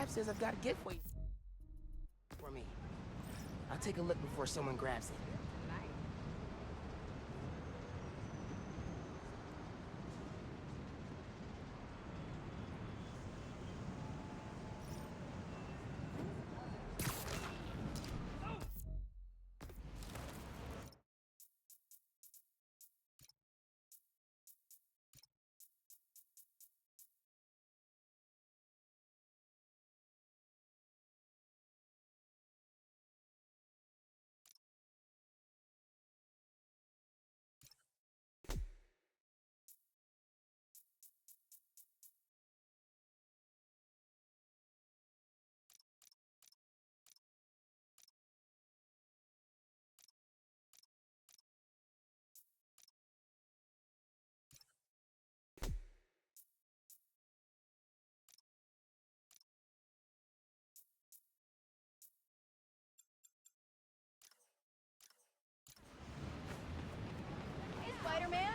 app says I've got a gift waiting for me. I'll take a look before someone grabs it. Spider-Man?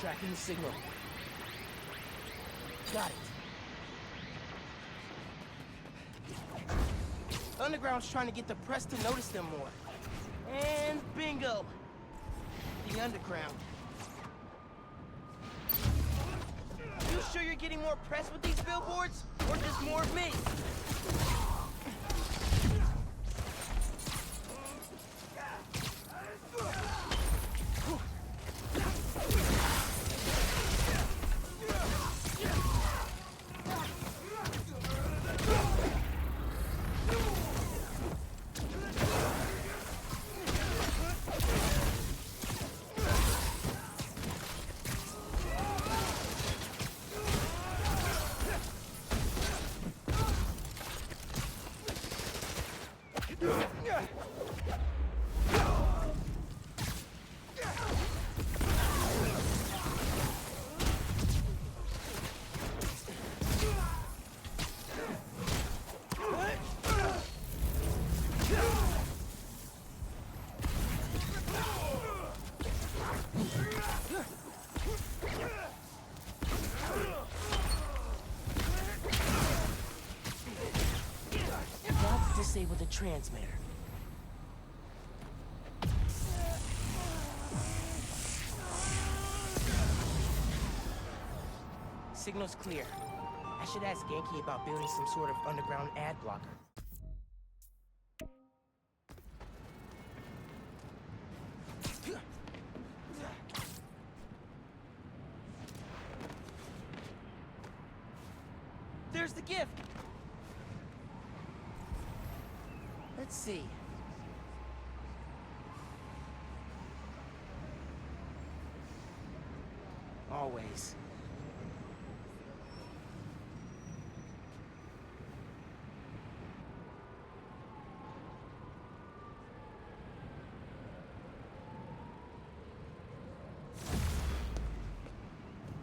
Tracking the signal. Got it. Underground's trying to get the press to notice them more. And bingo! The underground. You sure you're getting more press with these billboards? Or just more of me? Disable the transmitter. Signal's clear. I should ask Genki about building some sort of underground ad blocker. There's the gift! Let's see. Always.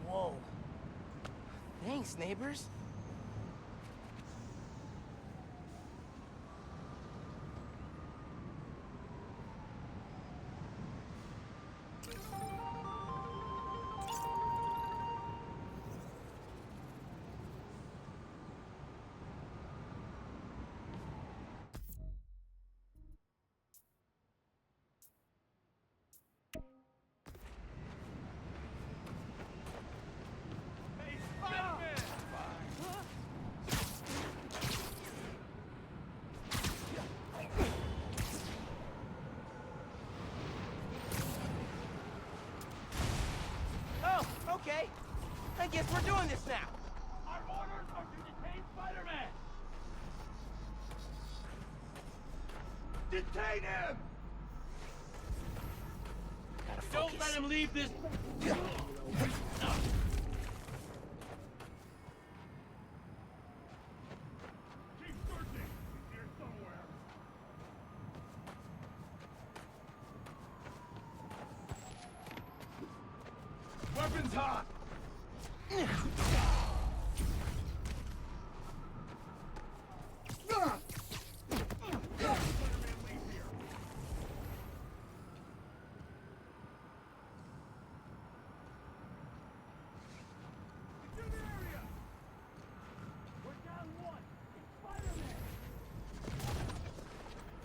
Whoa. Thanks, neighbors. I guess we're doing this now. Our orders are to detain Spider-Man! Detain him! Gotta focus. Don't let him leave this... Keep searching! He's here somewhere. Weapons hot!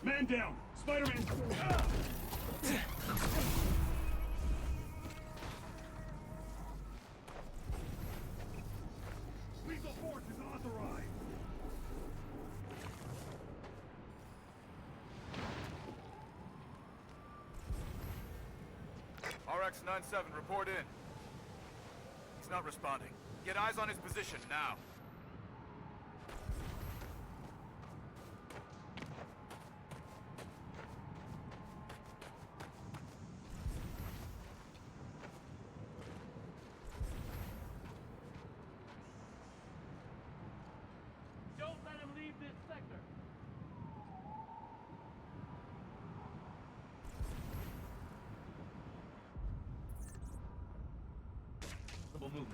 Man down! Spider-Man! Lethal force is authorized! RX-97, report in. He's not responding. Get eyes on his position, now. Don't let him leave this sector! Double movement.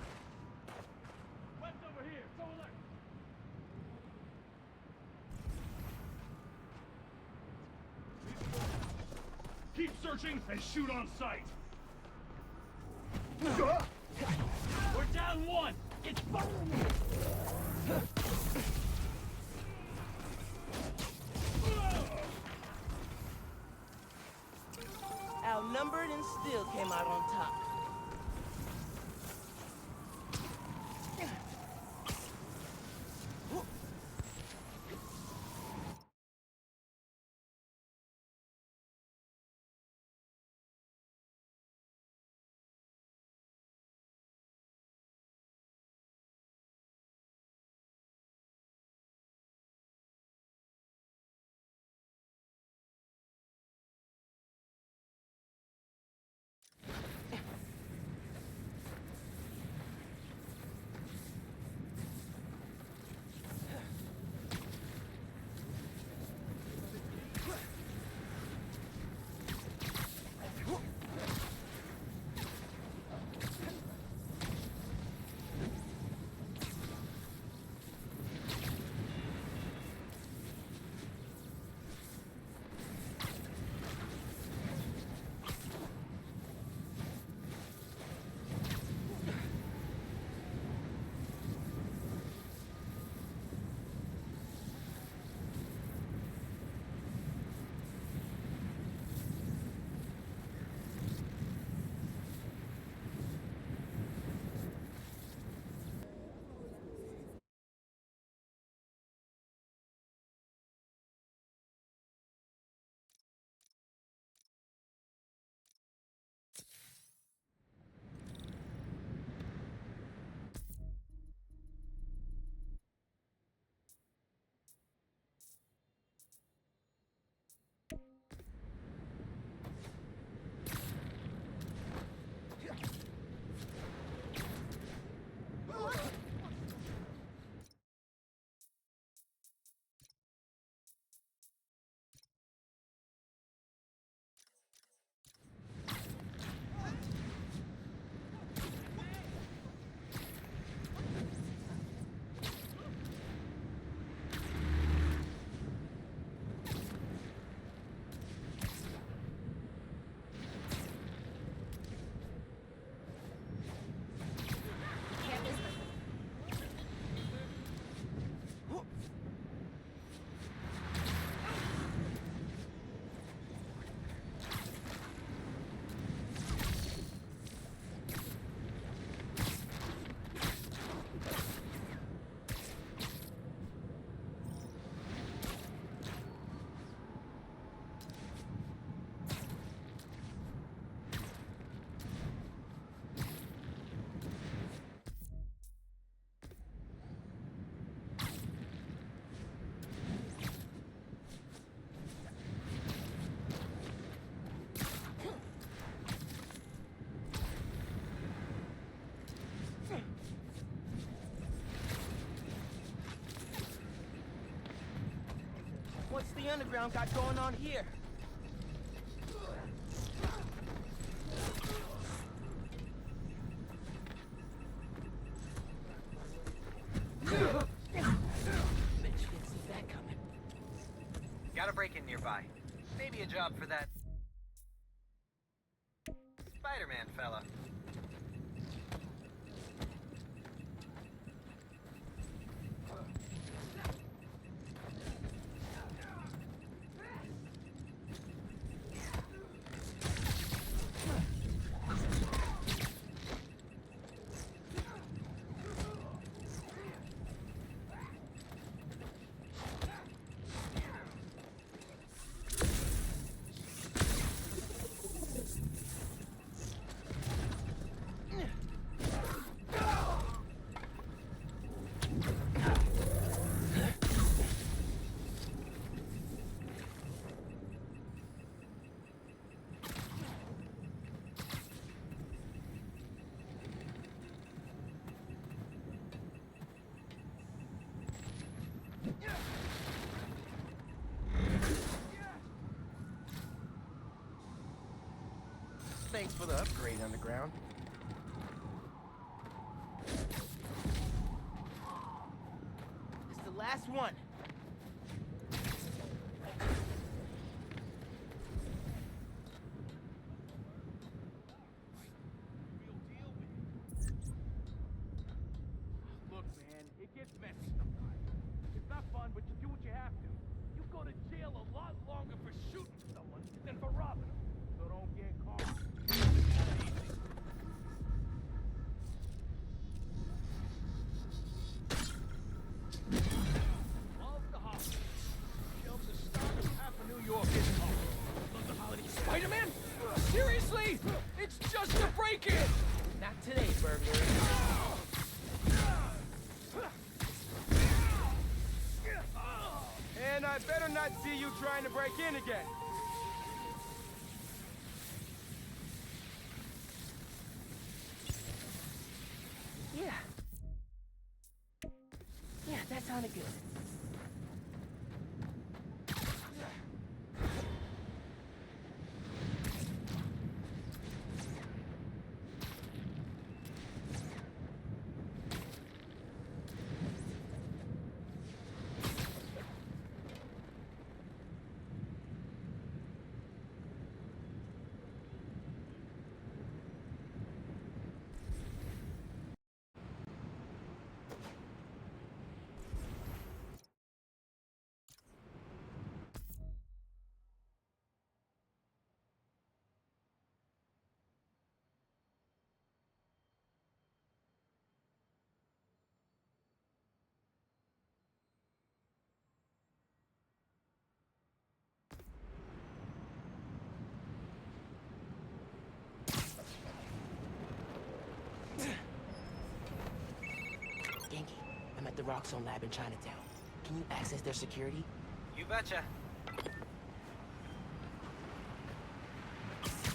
Web's over here, so alert! Keep searching and shoot on sight! We're down one! It's Outnumbered and still came out on top. the underground got going on here? Bet you didn't see that coming. Got a break-in nearby. Maybe a job for that Spider-Man fella. Thanks for the upgrade, Underground. It's the last one. Look, man, it gets messy sometimes. It's not fun, but you do what you have to. You go to jail a lot longer for shooting someone than for robbing them. So don't get caught. Love the holidays. Shelves the stock of half of New York is off. Love the holidays. Spider-Man? Seriously? It's just a break-in! Not today, burglar. And I better not see you trying to break in again. Yeah. Yeah, that sounded good. I'm at the Roxxon lab in Chinatown. Can you access their security? You betcha.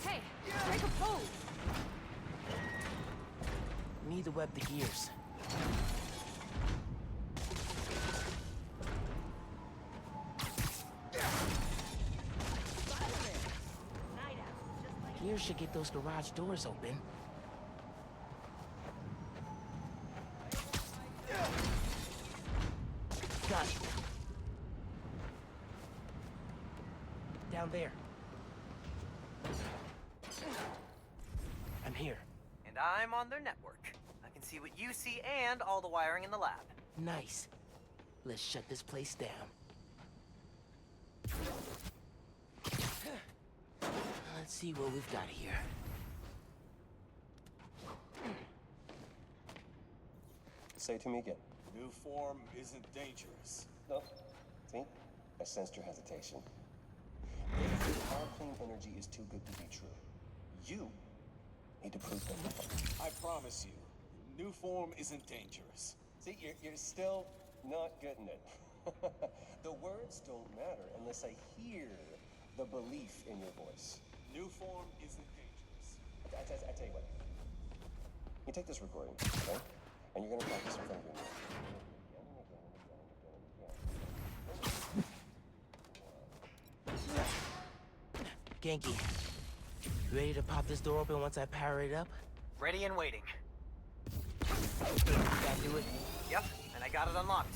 Hey, take a pose. We need to web the gears. Gears should get those garage doors open. Got it. Down there. I'm here. And I'm on their network. I can see what you see and all the wiring in the lab. Nice. Let's shut this place down. Let's see what we've got here. Say it to me again. New form isn't dangerous. No. See? I sensed your hesitation. They think our clean energy is too good to be true. You need to prove them wrong. I promise you, new form isn't dangerous. See, you're still not getting it. The words don't matter unless I hear the belief in your voice. New form isn't dangerous. I tell you what. You take this recording, okay? And you're gonna practice in front of your mirror. Genki. You ready to pop this door open once I power it up? Ready and waiting. That do it? Yep, and I got it unlocked.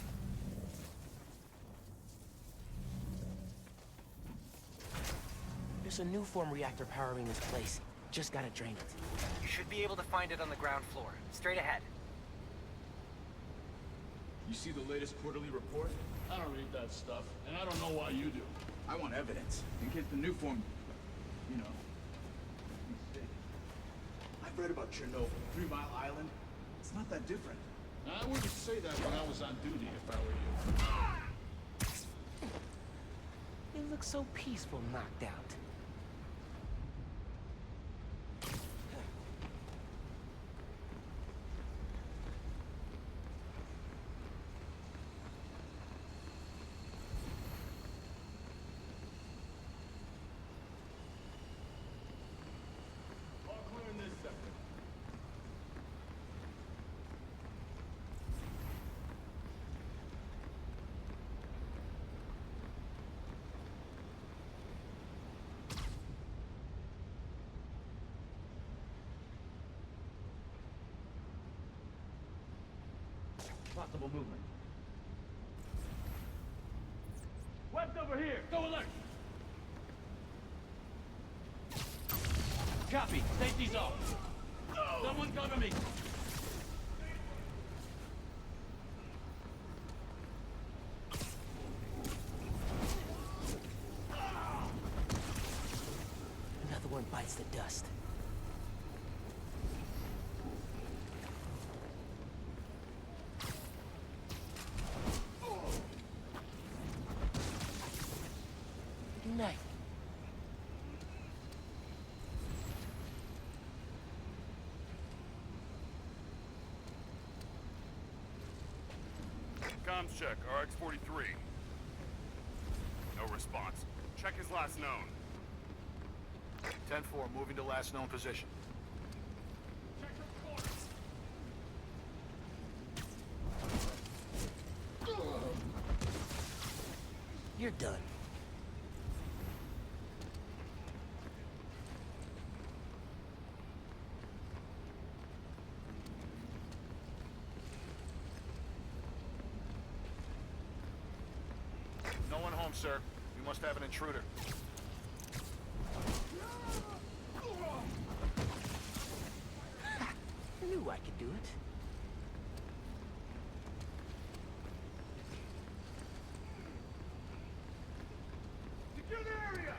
There's a new form reactor powering this place. Just gotta drain it. You should be able to find it on the ground floor. Straight ahead. You see the latest quarterly report? I don't read that stuff, and I don't know why you do. I want evidence, in case the new form, you know, mistake. I've read about Chernobyl, 3 Mile Island. It's not that different. I wouldn't say that when I was on duty, if I were you. It looks so peaceful knocked out. All clear in this sector. Possible movement. Web's over here. Go alert. Copy. Safety's off. Someone cover me. Another one bites the dust. Nice. Comms check, RX-43. No response. Check his last known. 10-4, moving to last known position. Check her quarters. You're done. No one home, sir. We must have an intruder. I knew I could do it. Secure the area.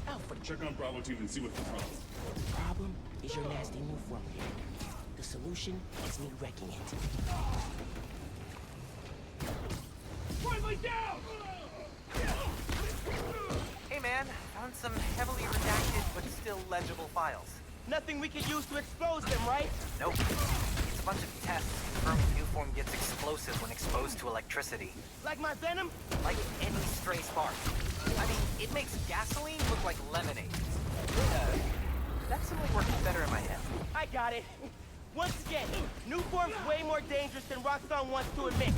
Alpha. Check on Bravo team and see what's the problem. The problem is your nasty new form reactor. The solution is me wrecking it. Friendly down. Hey man, found some heavily redacted but still legible files. Nothing we can use to expose them, right? Nope. It's a bunch of tests confirming the new form gets explosive when exposed to electricity. Like my venom? Like any stray spark. I mean, it makes gasoline look like lemonade. That's simply working better in my head. I got it. Once again, new form's way more dangerous than Roxxon wants to admit.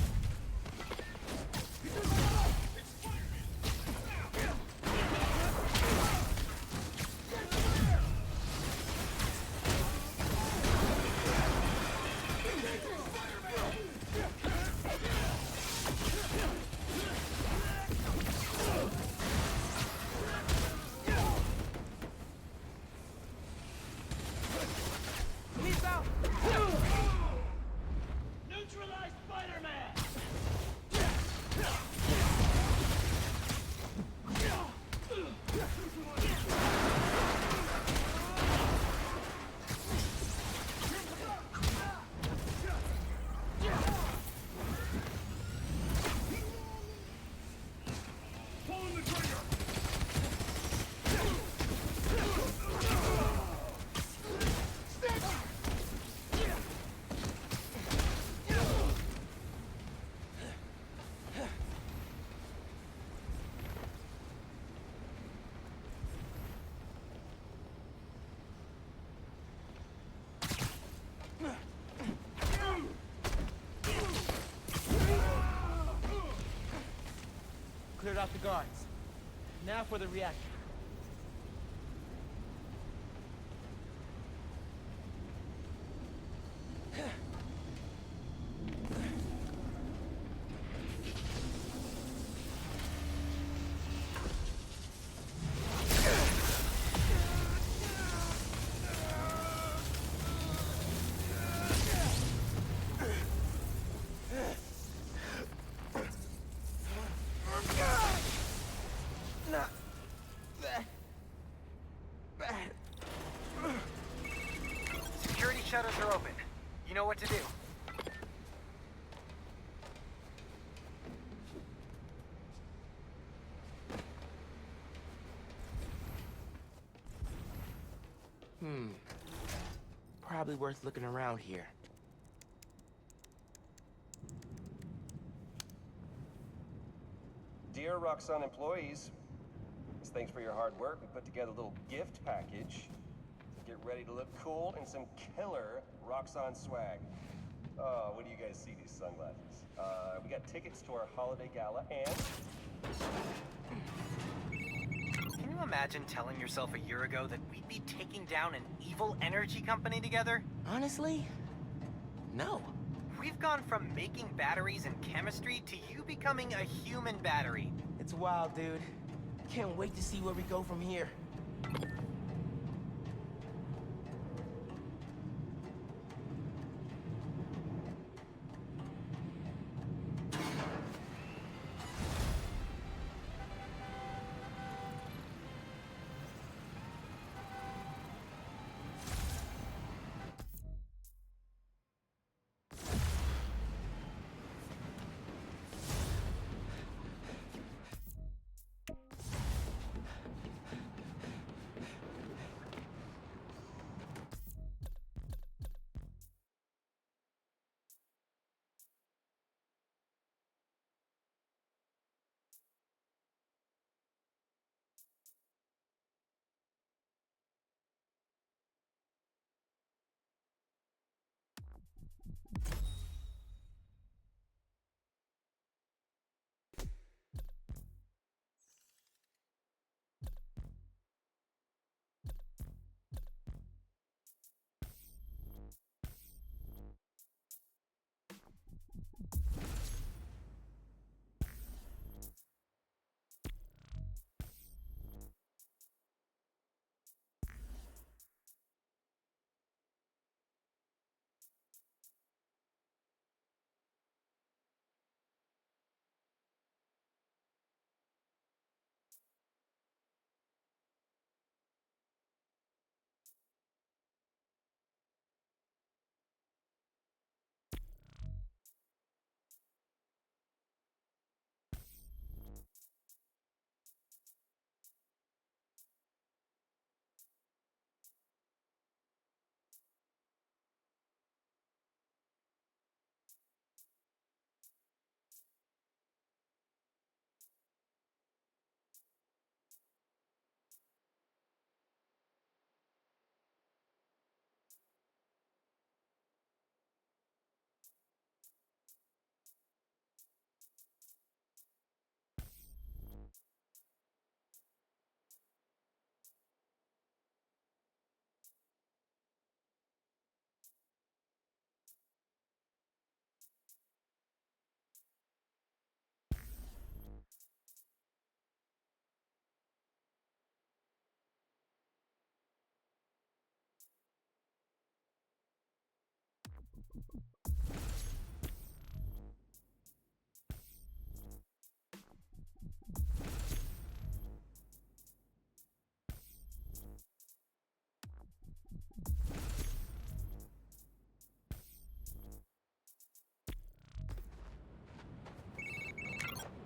He's out! Neutralize Spider-Man. cleared out the guards. Now for the reactor. Not that bad. Security shutters are open. You know what to do. Probably worth looking around here. Dear Roxxon employees, as thanks for your hard work, we put together a little gift package. Get ready to look cool in some killer Roxxon swag. Oh, what do you guys see, these sunglasses? We got tickets to our holiday gala and... Can you imagine telling yourself a year ago that we'd be taking down an evil energy company together? Honestly, no. We've gone from making batteries and chemistry to you becoming a human battery. It's wild, dude. Can't wait to see where we go from here.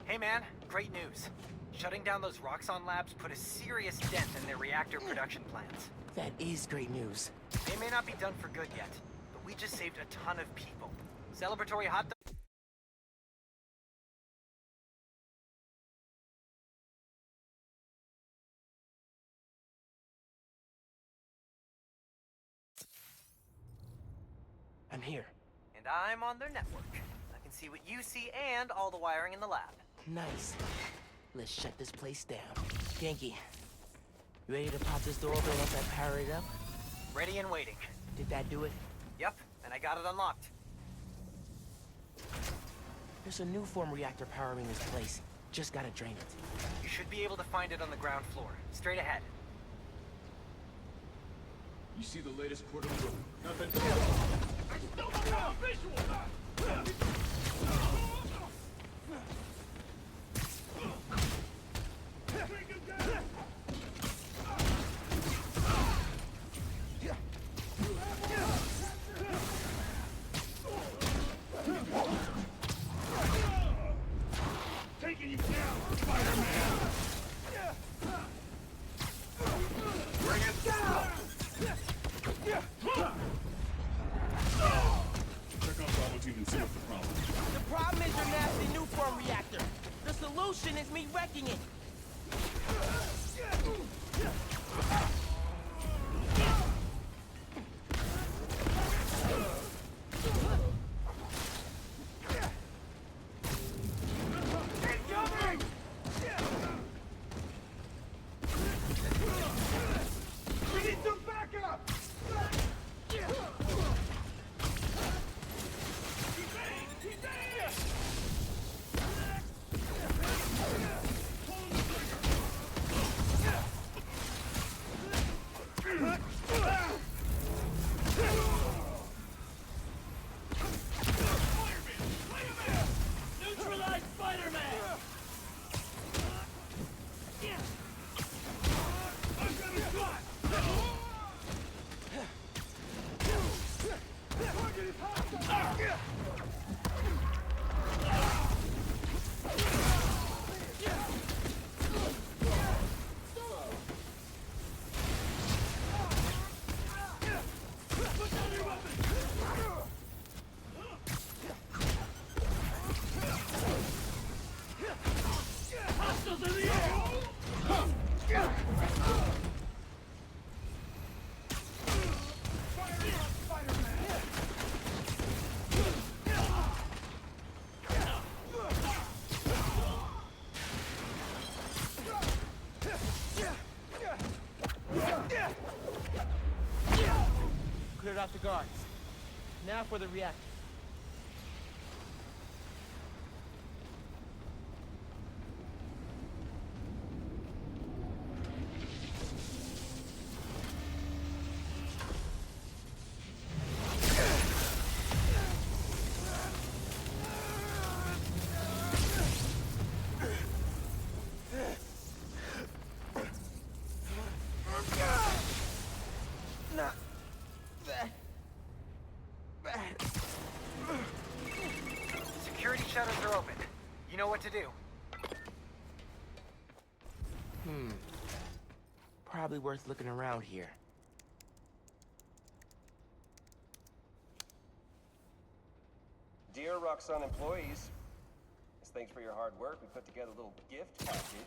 Hey man, great news. Shutting down those Roxxon labs put a serious dent in their reactor production plans. That is great news. They may not be done for good yet, but we just saved a ton of people. Celebratory hot dog. I'm here. And I'm on their network. I can see what you see and all the wiring in the lab. Nice. Let's shut this place down. Genki, you ready to pop this door open once I power it up? Ready and waiting. Did that do it? Yep, and I got it unlocked. There's a new form reactor powering this place. Just gotta drain it. You should be able to find it on the ground floor. Straight ahead. You see the latest quarterly report? Nothing. Taking you down, Spider-Man! Bring it down! Check out Bravo Team and see what's the problem. The problem is your nasty new form reactor. The solution is me wrecking it. We need some backup! Neutralize Spider-Man! I've got a shot! Target is hostile! Put down your weapon! Hostiles in the air! Fire on Spider-Man! Cleared out the guards. Now for the reactor. Not that bad. Security shutters are open. You know what to do. Probably worth looking around here. Dear Roxxon employees, as thanks for your hard work, we put together a little gift package.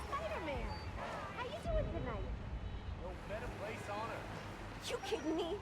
Spider-Man! How you doing tonight? No better place on earth. You kidding me?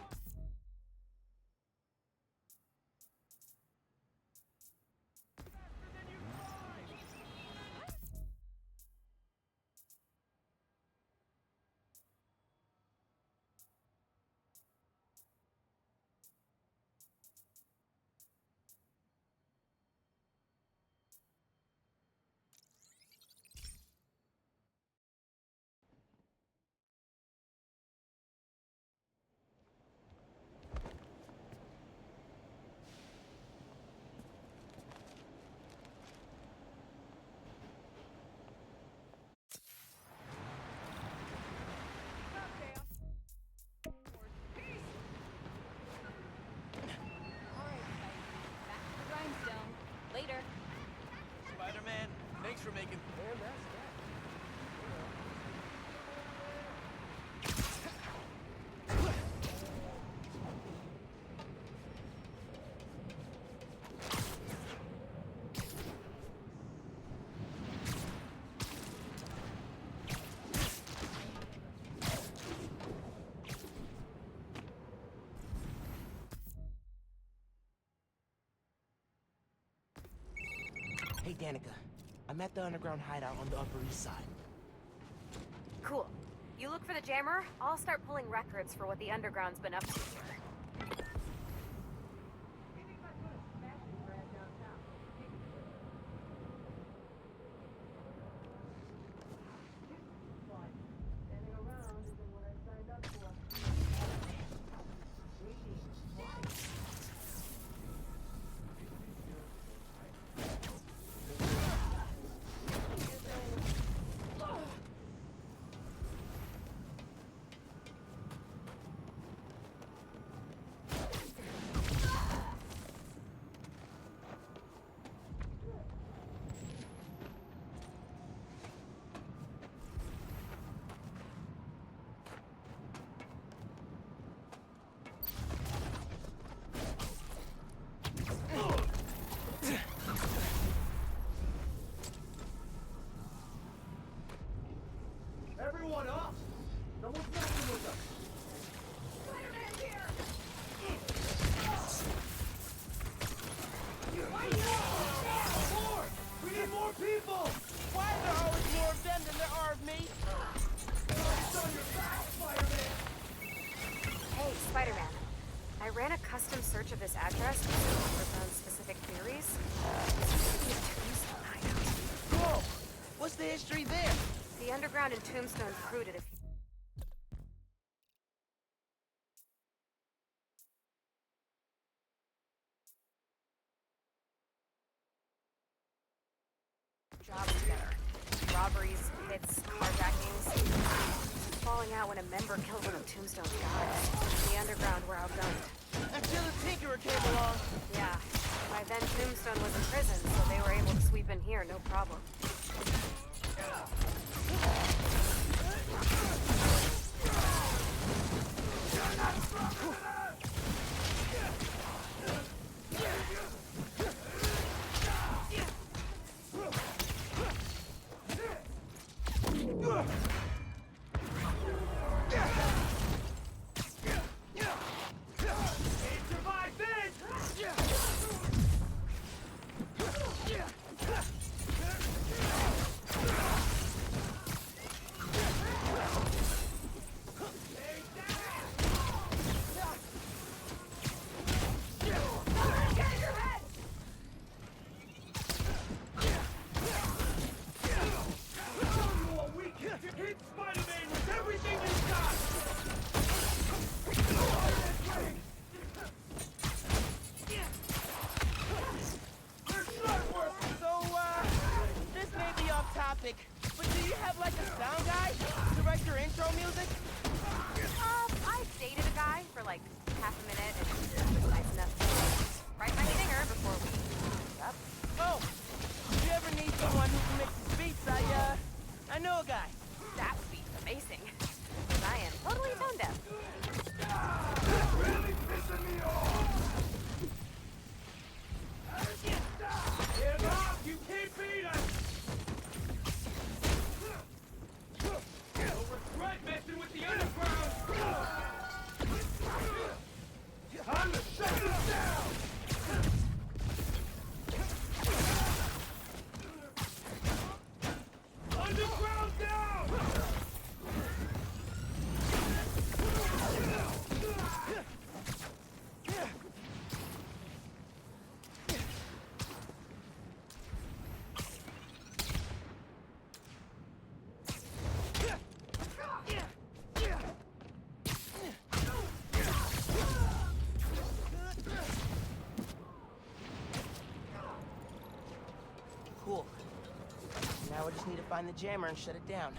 Danica. I'm at the underground hideout on the Upper East Side. Cool. You look for the jammer, I'll start pulling records for what the underground's been up to here. Everyone up! Someone's messing with us! More! We need more people! Why are there always more of them than there are of me? It's on your back, Spider-Man! Hey, Spider-Man. I ran a custom search of this address to see on specific theories. This used to be a tombstone hideout. Whoa! What's the history there? The underground and Tombstone recruited a few jobs together. Robberies, hits, carjackings. Falling out when a member killed one of Tombstone's guys. The underground were outgunned. Until the Tinkerer came along. Yeah. By then Tombstone was in prison, so they were able to sweep in here, no problem. Hit Spider-Man with everything you've got! So, this may be off topic, but do you have like a sound guy to write your intro music? I dated a guy for like half a minute and he was nice enough to write my stinger before we hooked up. Oh, if you ever need someone who can mix his beats, I know a guy. That would be amazing. Because I am totally tone deaf. Really pissing me off! Get up! You can't beat us! You'll regret messing with the underground! Time to shut this down! Underground down! Cool. Now we just need to find the jammer and shut it down.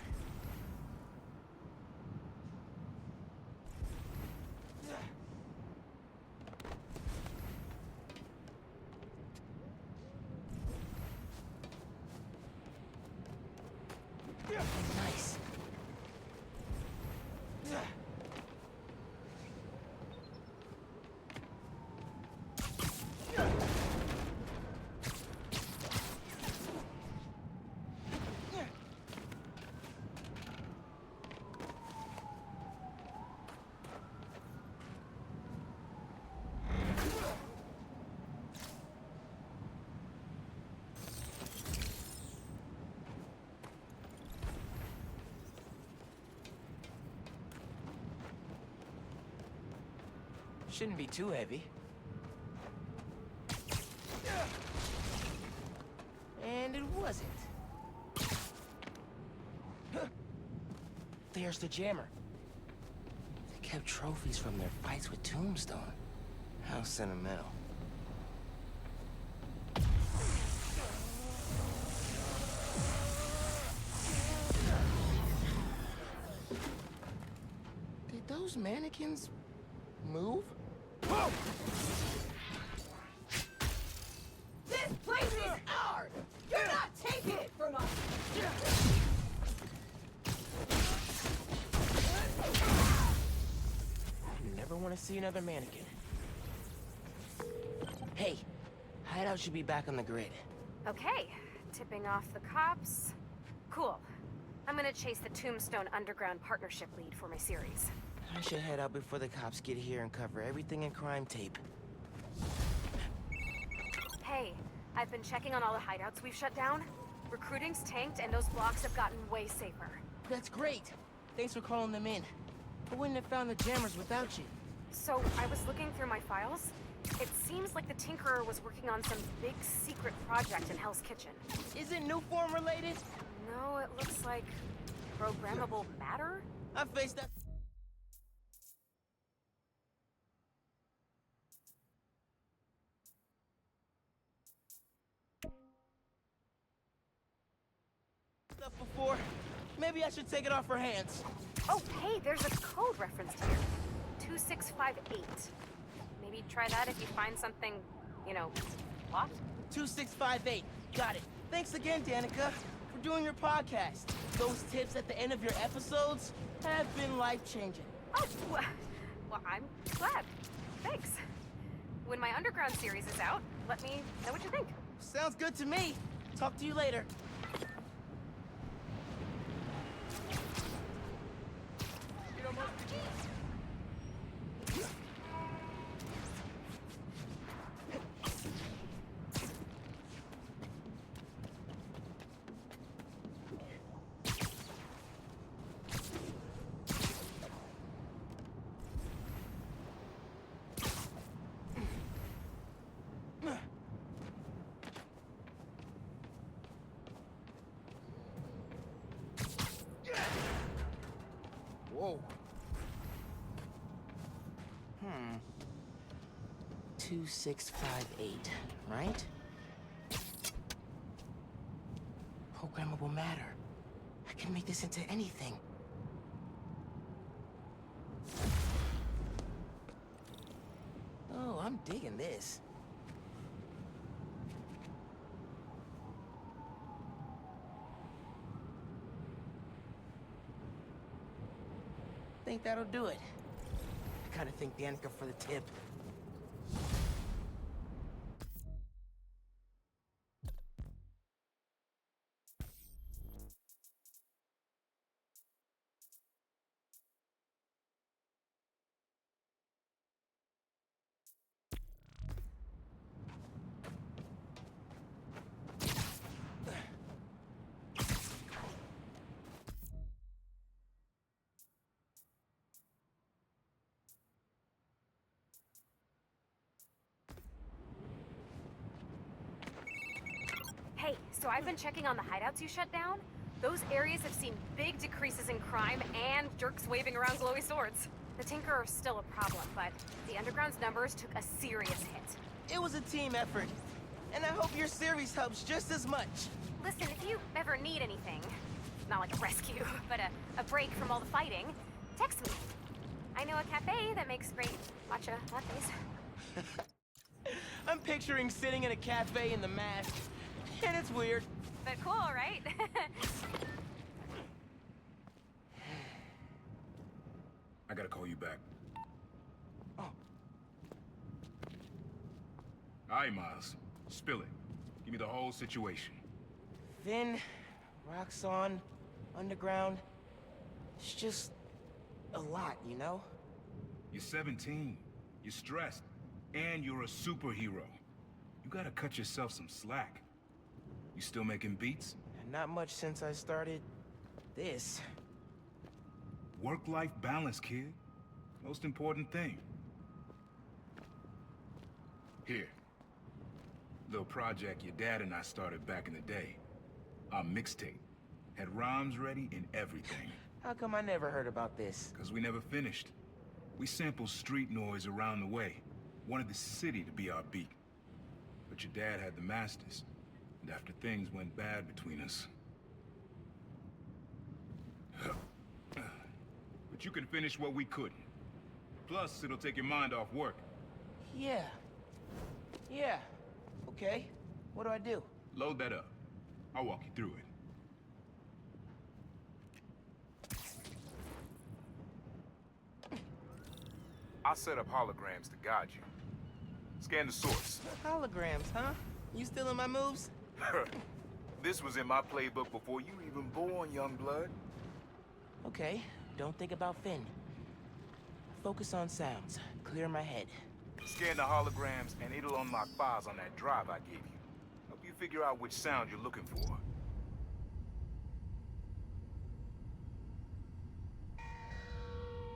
Nice. Shouldn't be too heavy. And it wasn't. There's the jammer. They kept trophies from their fights with Tombstone. How sentimental. Did those mannequins move? Whoa! This place is ours! You're not taking it from us! You never want to see another mannequin. Hey, hideout should be back on the grid. Okay, tipping off the cops. Cool. I'm gonna chase the Tombstone Underground Partnership lead for my series. I should head out before the cops get here and cover everything in crime tape. Hey, I've been checking on all the hideouts we've shut down. Recruiting's tanked and those blocks have gotten way safer. That's great. Thanks for calling them in. I wouldn't have found the jammers without you. So, I was looking through my files. It seems like the Tinkerer was working on some big secret project in Hell's Kitchen. Is it new form related? No, it looks like programmable matter? I faced that. Stuff before. Maybe I should take it off her hands. Oh, hey, there's a code referenced here. 2658. Maybe try that if you find something, you know, locked? 2658. Got it. Thanks again, Danica, for doing your podcast. Those tips at the end of your episodes have been life-changing. Oh, well, I'm glad. Thanks. When my Underground series is out, let me know what you think. Sounds good to me. Talk to you later. Whoa. 2658, right? Programmable matter. I can make this into anything. Oh, I'm digging this. Think that'll do it. I gotta thank Danica for the tip. Hey, so I've been checking on the hideouts you shut down. Those areas have seen big decreases in crime and jerks waving around glowy swords. The Tinkerer's still a problem, but the Underground's numbers took a serious hit. It was a team effort, and I hope your series helps just as much. Listen, if you ever need anything, not like a rescue, but a break from all the fighting, text me. I know a cafe that makes great matcha lattes. I'm picturing sitting in a cafe in the mask, and it's weird. But cool, right? I gotta call you back. Oh. All right, Miles. Spill it. Give me the whole situation. Finn, Roxxon, Underground. It's just a lot, you know? You're 17. You're stressed. And you're a superhero. You gotta cut yourself some slack. You still making beats? Not much since I started this. Work-life balance, kid. Most important thing. Here. Little project your dad and I started back in the day. Our mixtape. Had rhymes ready and everything. How come I never heard about this? Because we never finished. We sampled street noise around the way. Wanted the city to be our beat. But your dad had the masters. And after things went bad between us... But you can finish what we couldn't. Plus, it'll take your mind off work. Yeah. Yeah. Okay. What do I do? Load that up. I'll walk you through it. I'll set up holograms to guide you. Scan the source. Holograms, huh? You stealing my moves? This was in my playbook before you even born, young blood. Okay. Don't think about Finn. Focus on sounds. Clear my head. Scan the holograms, and it'll unlock files on that drive I gave you. Help you figure out which sound you're looking for.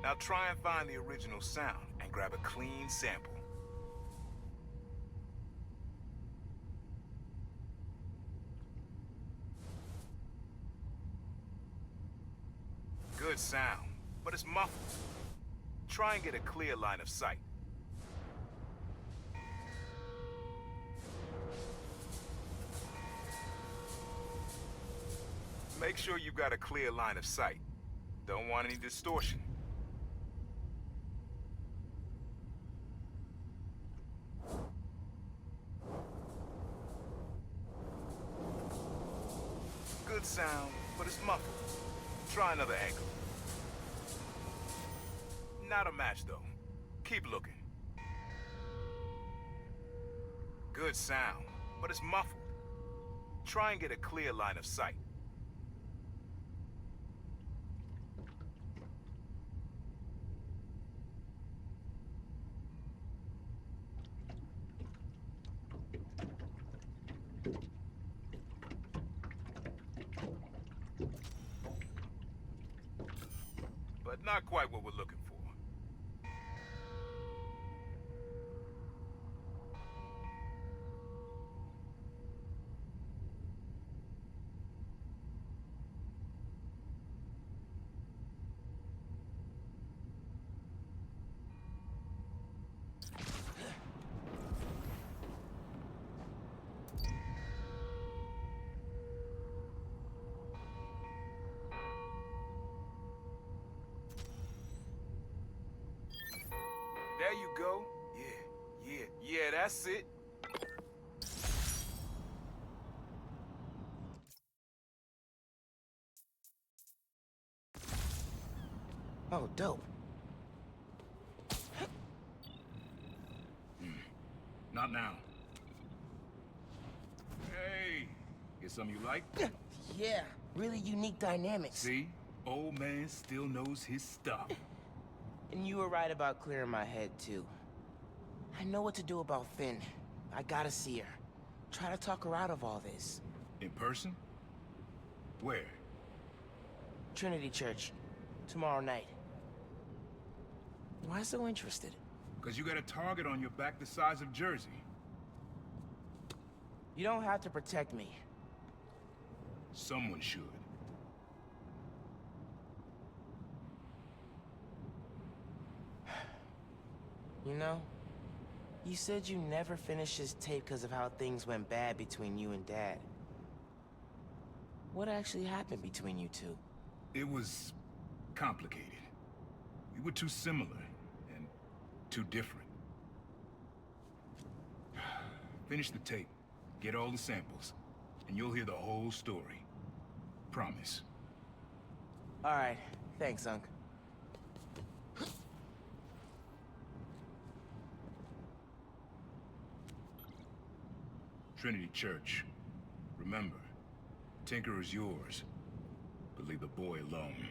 Now try and find the original sound, and grab a clean sample. Good sound, but it's muffled. Try and get a clear line of sight. Make sure you've got a clear line of sight. Don't want any distortion. Good sound, but it's muffled. Try another angle. Not a match, though. Keep looking. Good sound, but it's muffled. Try and get a clear line of sight. But not quite what we're looking for. There you go. Yeah, that's it. Oh, dope. Not now. Hey, get something you like? Yeah, really unique dynamics. See? Old man still knows his stuff. And you were right about clearing my head, too. I know what to do about Finn. I gotta see her. Try to talk her out of all this. In person? Where? Trinity Church. Tomorrow night. Why so interested? Because you got a target on your back the size of Jersey. You don't have to protect me. Someone should. You know, you said you never finished this tape because of how things went bad between you and Dad. What actually happened between you two? It was complicated. We were too similar and too different. Finish the tape, get all the samples, and you'll hear the whole story. Promise. All right, thanks, Unc. Trinity Church. Remember, Tinker is yours, but leave the boy alone.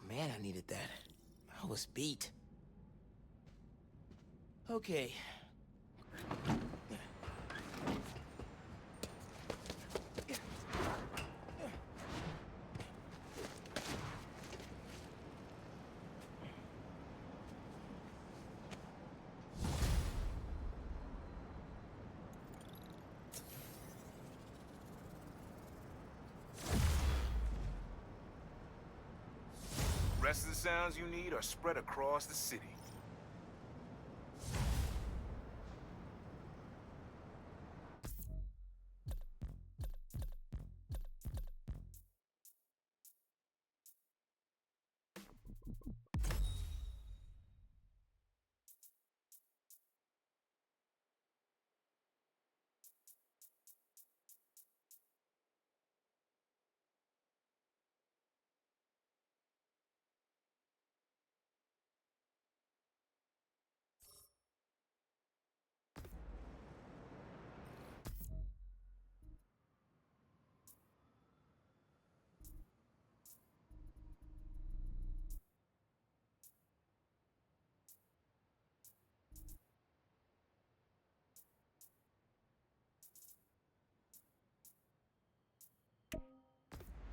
Man, I needed that. I was beat. Okay. Rest of the sounds you need are spread across the city.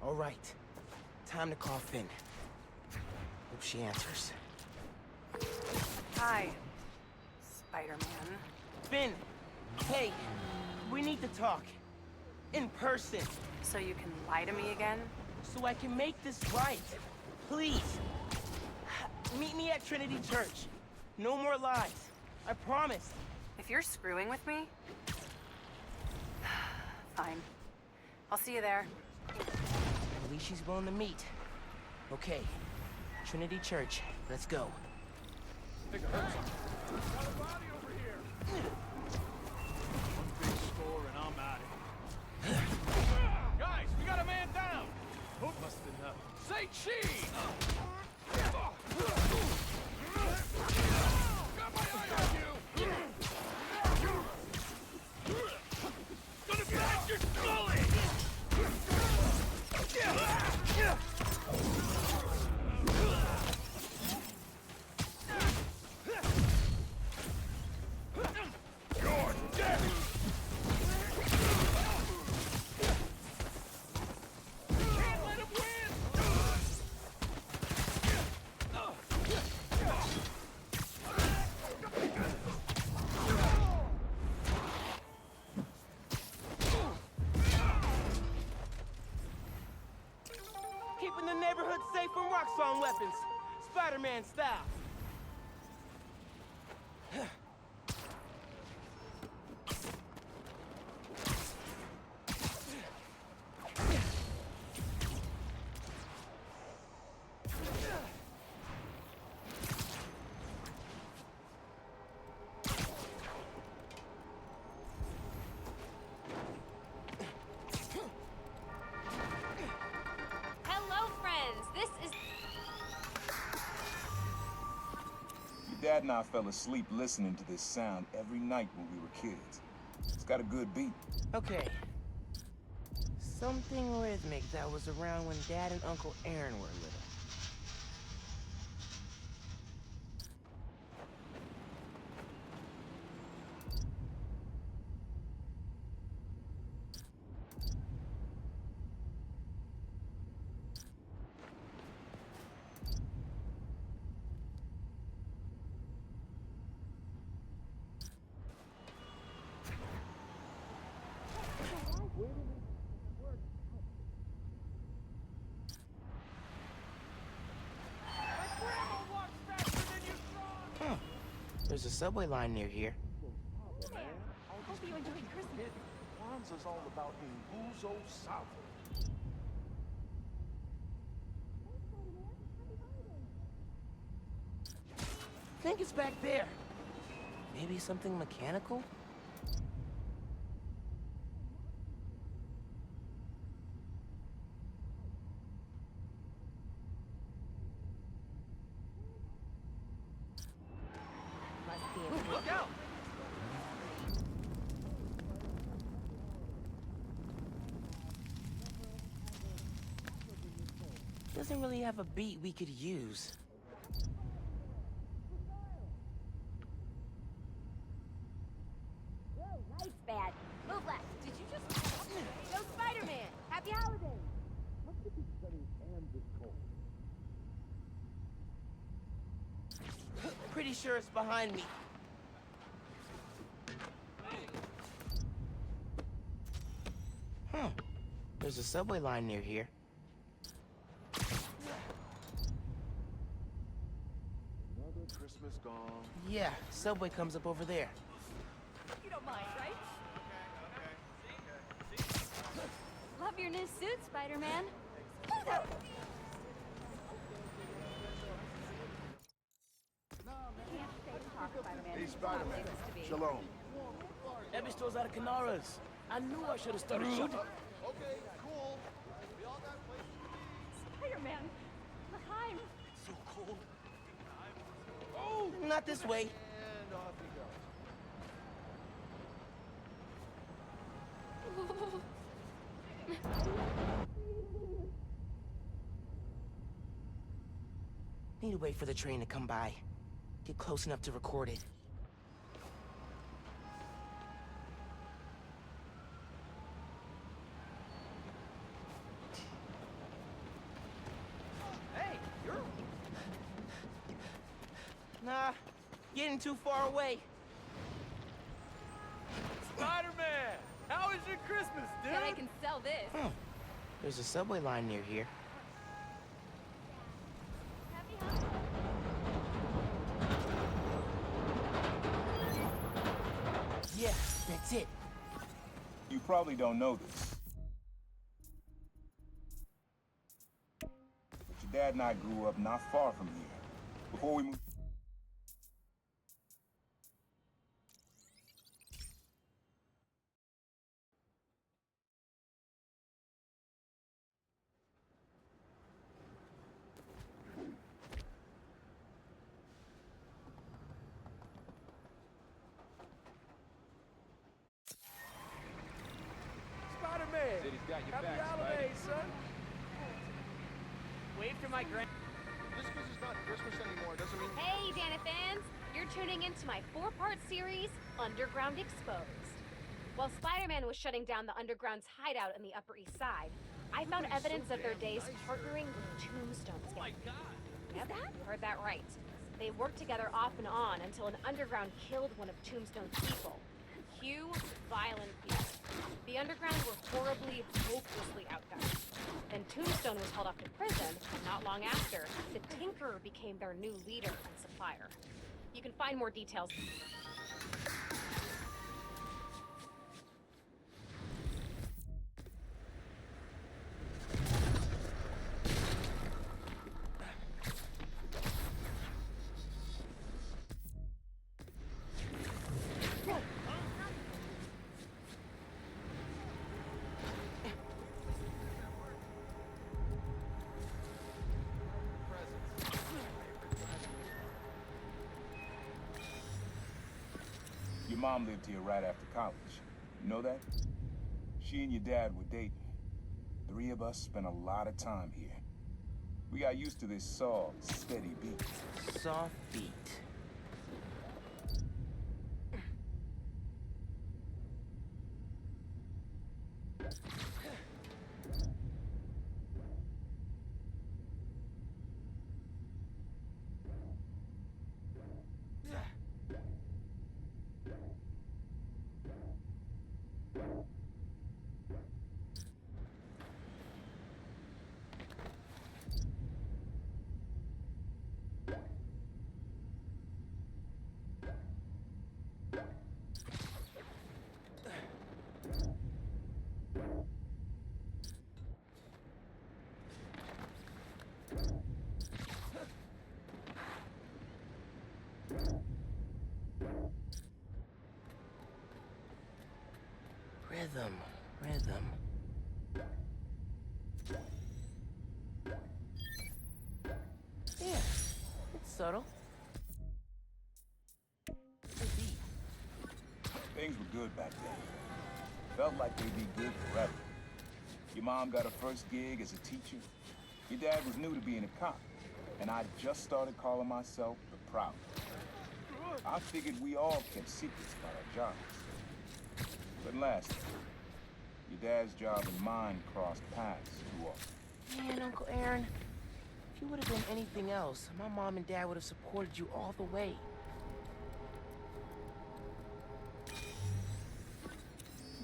All right. Time to call Finn. Hope she answers. Hi, Spider-Man. Finn! Hey! We need to talk. In person. So you can lie to me again? So I can make this right. Please. Meet me at Trinity Church. No more lies. I promise. If you're screwing with me... Fine. I'll see you there. At least she's willing to meet. Okay. Trinity Church. Let's go. Got a body over here. One big score and I'm at it. Guys, we got a man down. Who must have been that? Say cheese. Got my eye on you. Gonna bash your skull in. You're dead. Can't let him win. Keeping the neighborhood safe from Roxxon weapons. Spider-Man style. Hello, friends. This is... Your dad and I fell asleep listening to this sound every night when we were kids. It's got a good beat. Okay. Something rhythmic that was around when Dad and Uncle Aaron were little. There's a subway line near here. Hope you enjoyed Christmas. Kwanzaa's all about Nguzo Savo. I think it's back there. Maybe something mechanical? Look out! Doesn't really have a beat we could use. pretty sure it's behind me. Huh. There's a subway line near here. Another Christmas gone. Yeah, subway comes up over there. You don't mind, right? Love your new suit, Spider-Man. Hey, Spider-Man. Shalom. Every store's out of Canaras. I knew I should have started shooting. Okay, cool. We all got places. Spider-Man, L'chaim. So cold. Oh, not this way. And off we go. Need to wait for the train to come by. Get close enough to record it. Hey, you're... Nah, getting too far away. Spider-Man! How was your Christmas, dude? Bet I can sell this. Huh. There's a subway line near here. Yeah, that's it. You probably don't know this, but your dad and I grew up not far from here. Before we moved... Spider-Man! City's got your Happy back, holidays, son! Wave to my grand... Just because it's not Christmas anymore doesn't mean... Hey, Dana fans! You're tuning into my 4-part series, Underground Exposed. While Spider-Man was shutting down the Underground's hideout in the Upper East Side, I found evidence of their days partnering with Tombstone's gang. Yep, heard that right. They worked together off and on until an Underground killed one of Tombstone's people. Few violent people. The Underground were horribly, hopelessly outgunned. Then Tombstone was hauled off to prison, and not long after, the Tinkerer became their new leader and supplier. You can find more details. Your mom lived here right after college. You know that? She and your dad were dating. 3 of us spent a lot of time here. We got used to this soft, steady beat. Soft beat. Rhythm, rhythm. Yeah, it's subtle. Things were good back then. Felt like they'd be good forever. Your mom got her first gig as a teacher. Your dad was new to being a cop, and I just started calling myself the Prowler. I figured we all kept secrets about our jobs. But last, your dad's job and mine crossed paths too often. Man, Uncle Aaron, if you would have been anything else, my mom and dad would have supported you all the way.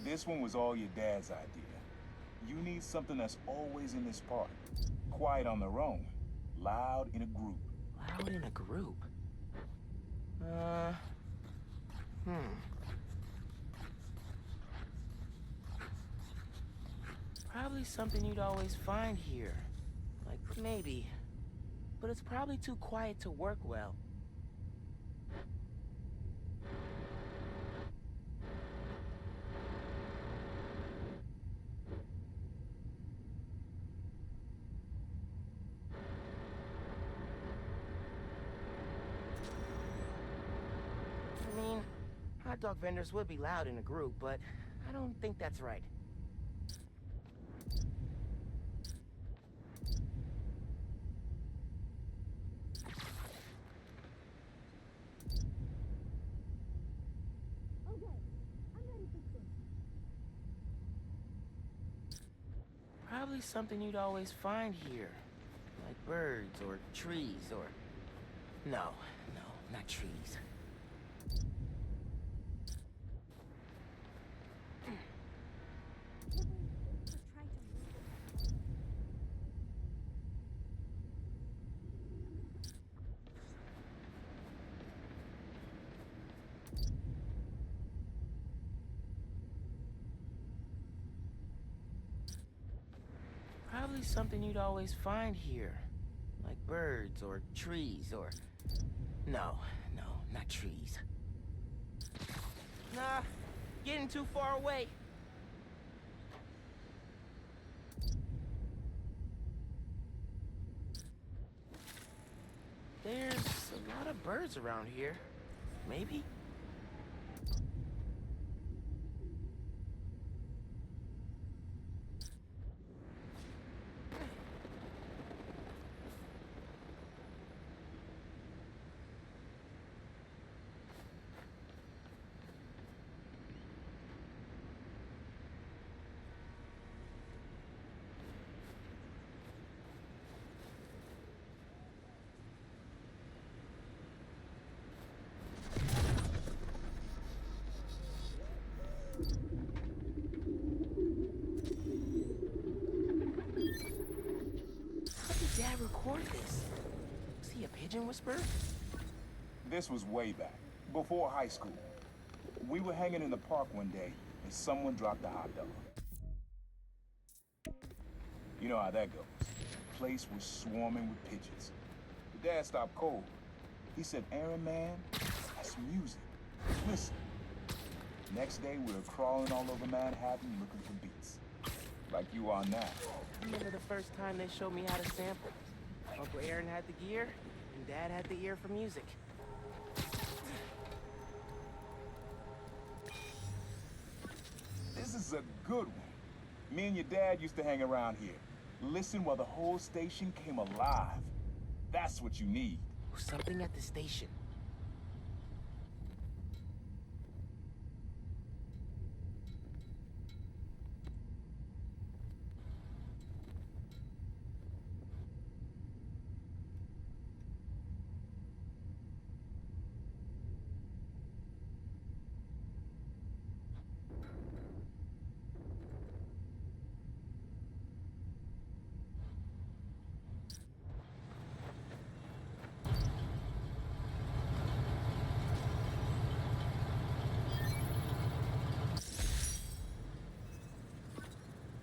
This one was all your dad's idea. You need something that's always in this park. Quiet on their own, loud in a group. Loud in a group? Probably something you'd always find here. Like, maybe. But it's probably too quiet to work well. I mean, hot dog vendors would be loud in a group, but I don't think that's right. Probably something you'd always find here. Like birds or trees or... No, not trees. Probably something you'd always find here. Like birds or trees or... No, not trees. Nah, getting too far away. There's a lot of birds around here. Maybe? Dad record this? Was he a pigeon whisperer? This was way back, before high school. We were hanging in the park one day, and someone dropped a hot dog. You know how that goes. The place was swarming with pigeons. The dad stopped cold. He said, "Aaron, man, that's music. Listen." Next day, we were crawling all over Manhattan looking for beats. Like you are now. I remember the first time they showed me how to sample. Uncle Aaron had the gear, and Dad had the ear for music. This is a good one. Me and your dad used to hang around here. Listen while the whole station came alive. That's what you need. Something at the station.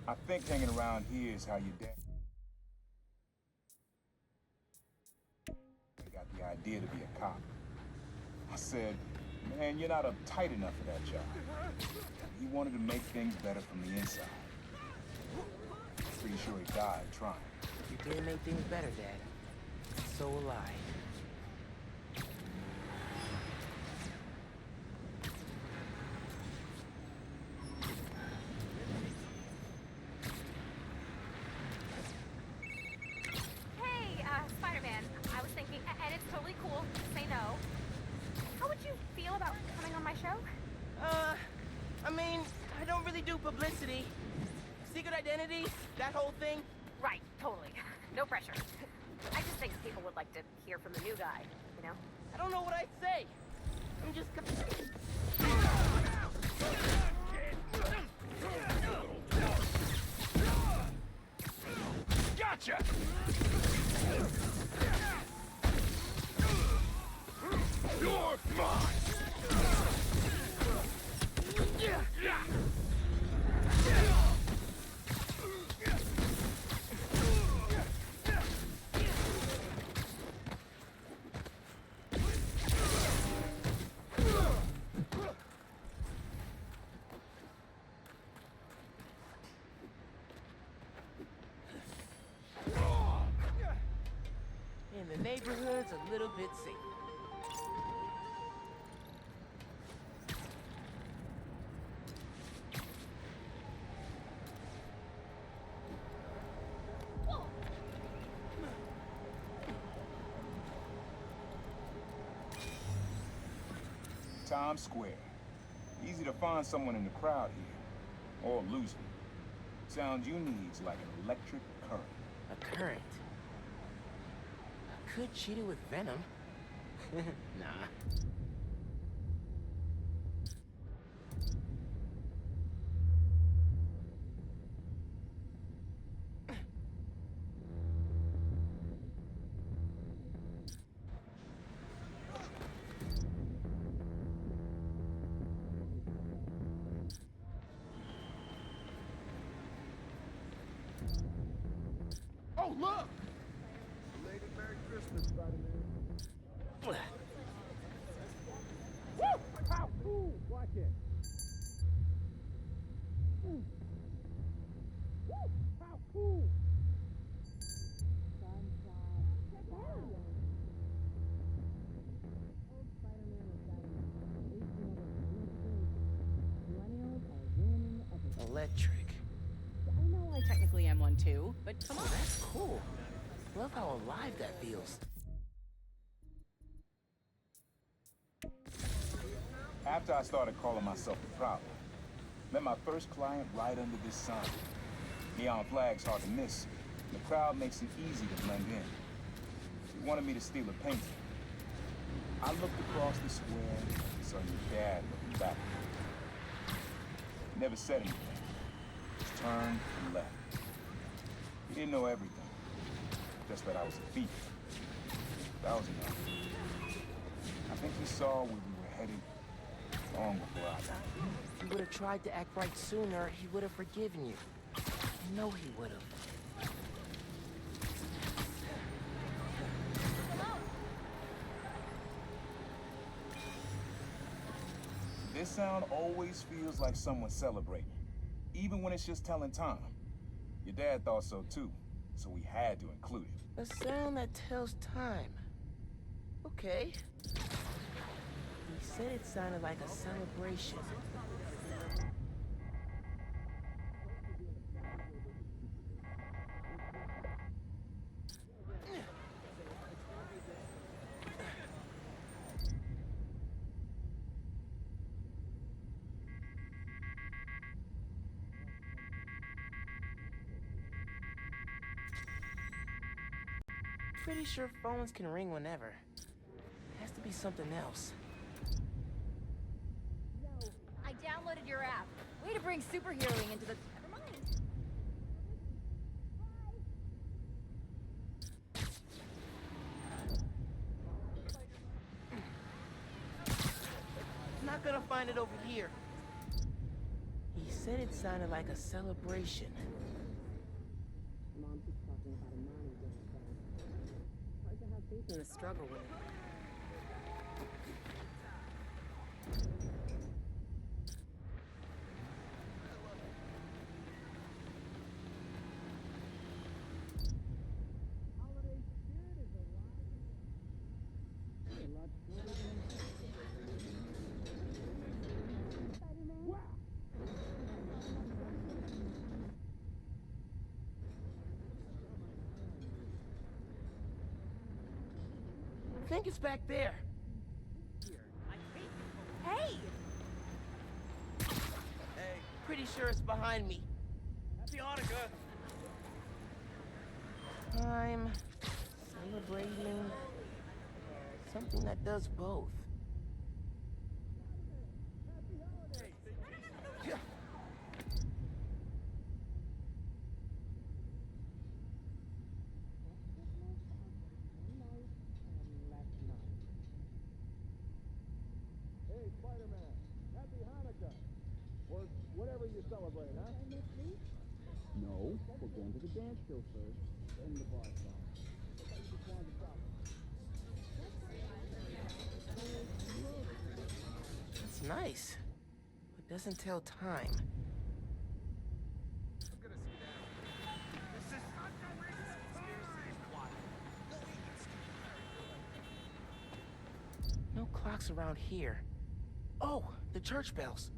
I think hanging around here is how your dad got the idea to be a cop. I said, "Man, you're not uptight enough for that job." He wanted to make things better from the inside. Pretty sure he died trying. You did make things better, Dad. So will I. Publicity, secret identity, that whole thing. Right, totally. No pressure. I just think people would like to hear from the new guy, you know? I don't know what I'd say. I'm just... Gotcha! You're mine! And the neighborhood's a little bit safer. Times Square. Easy to find someone in the crowd here. Or lose them. Sound you need's like an electric current. A current? I could cheat it with venom. Nah. Oh, look! Belated Merry Christmas, Spider-Man. Woo! How cool! Watch it. Woo! How cool! Electric. I know I technically am one too, but come on. That's cool. Love how alive that feels. After I started calling myself a problem, met my first client right under this sign. Neon flag's hard to miss. The crowd makes it easy to blend in. He wanted me to steal a painting. I looked across the square and saw your dad looking back. He never said anything. Just turned and left. He didn't know everything. Just that I was a thief. That was enough. I think he saw where we were headed long before I got. If you would have tried to act right sooner, he would have forgiven you. I know he would have. This sound always feels like someone celebrating, even when it's just telling time. Your dad thought so too, so we had to include it. A sound that tells time. Okay. He said it sounded like a celebration. Pretty sure phones can ring whenever. Has to be something else. Yo, I downloaded your app. Way to bring superheroing into the... Never mind. Not gonna find it over here. He said it sounded like a celebration. Mom keeps talking about a mommy getting back. Hard to have faith in the struggle with it. Holiday spirit is alive. A lot stronger than wow! I think it's back there. Hey! Hey, pretty sure it's behind me. Happy Hanukkah! I'm celebrating something that does both. then to the dance show first, then the bar song. It's nice, but doesn't tell time. No clocks around here. Oh, the church bells.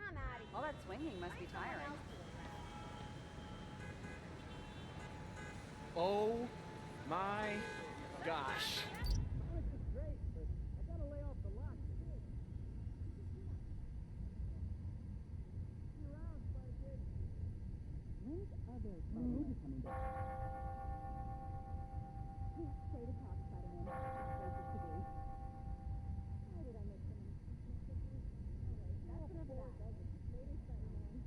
I'm out of here. All that swinging must be tiring. Oh my gosh. When's other Spider-Man coming back? Stay to talk, Spider-Man. Places to be. Why did I make so many mistakes? All right, that's enough of that. Later, Spider-Man.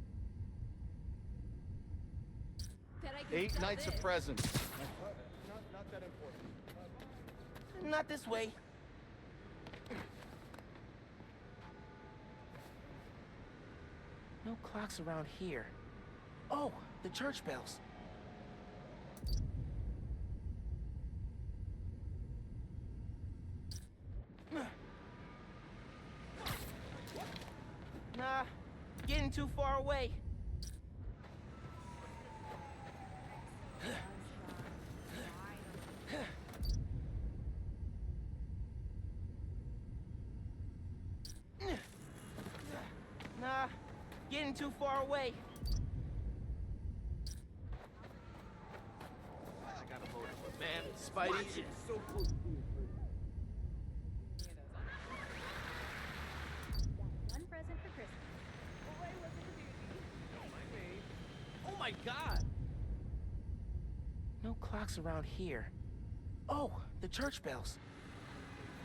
Bet I can 8 sell nights this. of presents. Not that important. Not this way. No clocks around here. Oh, the church bells. Nah, getting too far away. Nah, getting too far away. I got a motive, but man, Spidey is so close to being free. Got one present for Christmas. Boy, was it a doozy. Oh my god! No clocks around here. Oh, the church bells.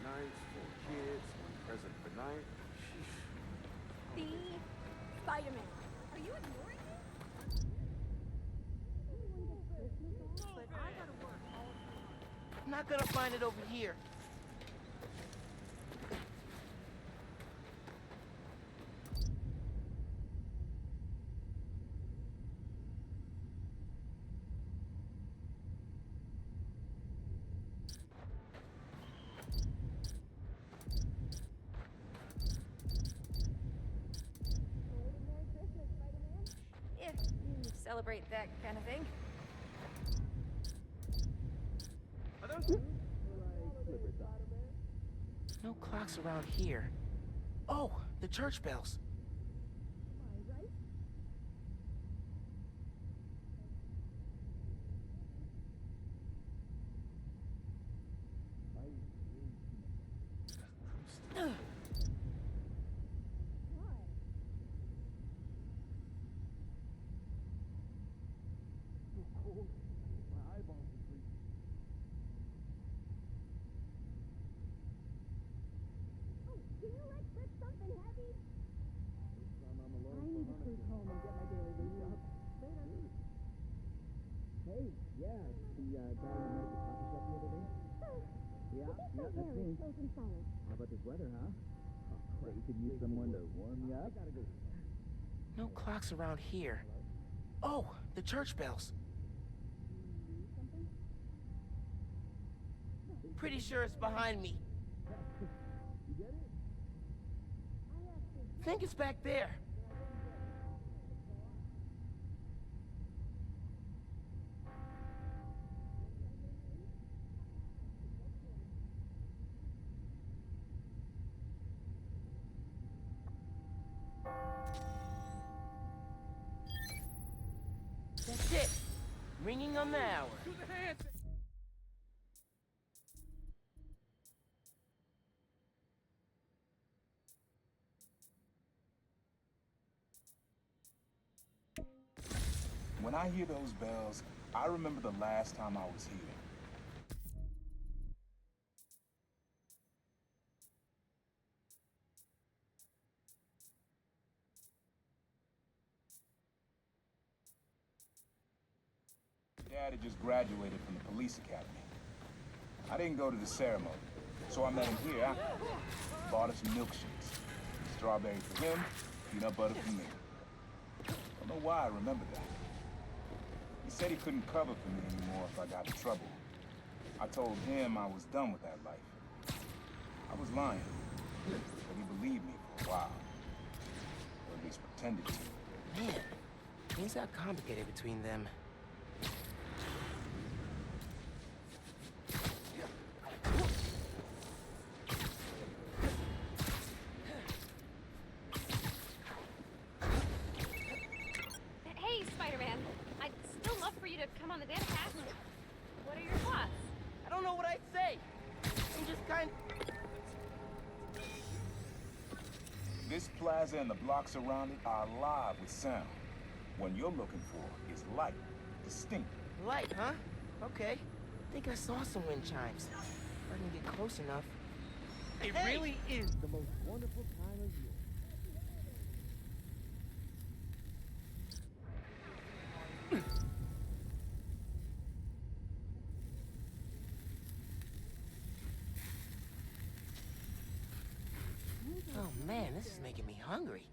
Nights, 4 kids, 1 present per night. The Spider-Man. Are you ignoring me? But I gotta work all through. Not gonna find it over here. Merry Christmas, Spider-Man. If you celebrate that kind of thing. No clocks around here. Oh, the church bells. Can you lift something heavy? I need to cruise home and get my daily refill. Hey, yeah, the guy you met at the coffee shop the other day? Yeah, that's me. How about this weather, huh? Oh, crap. You could use someone to warm you up? I gotta go. No clocks around here. Oh, the church bells. Pretty sure it's behind me. You get it? Think it's back there. That's it. Ringing on the hour. Do the hands! When I hear those bells, I remember the last time I was here. Dad had just graduated from the police academy. I didn't go to the ceremony, so I met him here after. Bought us some milkshakes. Strawberry for him, peanut butter for me. Don't know why I remember that. He said he couldn't cover for me anymore if I got in trouble. I told him I was done with that life. I was lying, but he believed me for a while. Or at least pretended to. Man, things got complicated between them. Hey, Spider-Man. I'd still love for you to come on the data cast. What are your thoughts? I don't know what I'd say. I'm just kind. This plaza and the blocks around it are alive with sound. What you're looking for is light, distinct. Light, huh? Okay. I think I saw some wind chimes. If I can get close enough. It really is the most wonderful time of year. Oh man, this is making me hungry.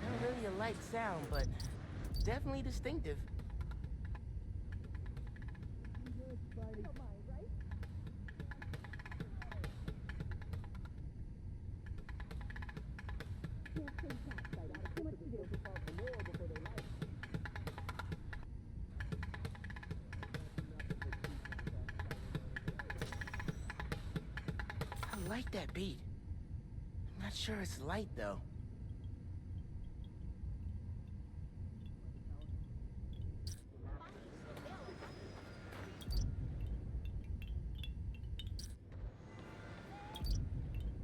Not really a light sound, but definitely distinctive. I like that beat. I'm not sure it's light though.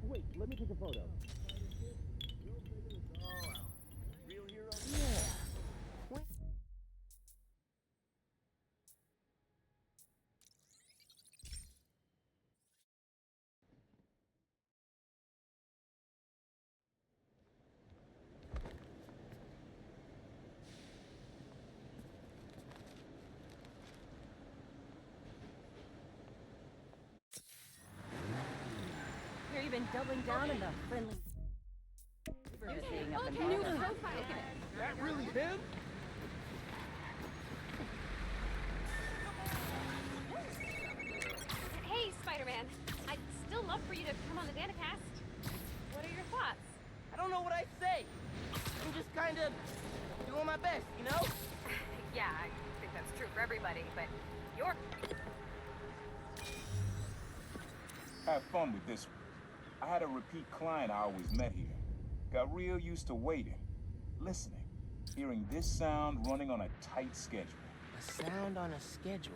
Wait, let me take a photo. Yeah. What? Here you've been doubling down on the friendly. Up and New down. profile. That really him? Hey, Spider-Man. I'd still love for you to come on the data cast. What are your thoughts? I don't know what I'd say. I'm just kind of doing my best, you know? Yeah, I think that's true for everybody, but you're... Have fun with this one. I had a repeat client I always met here. Got real used to waiting, listening, hearing this sound running on a tight schedule. A sound on a schedule.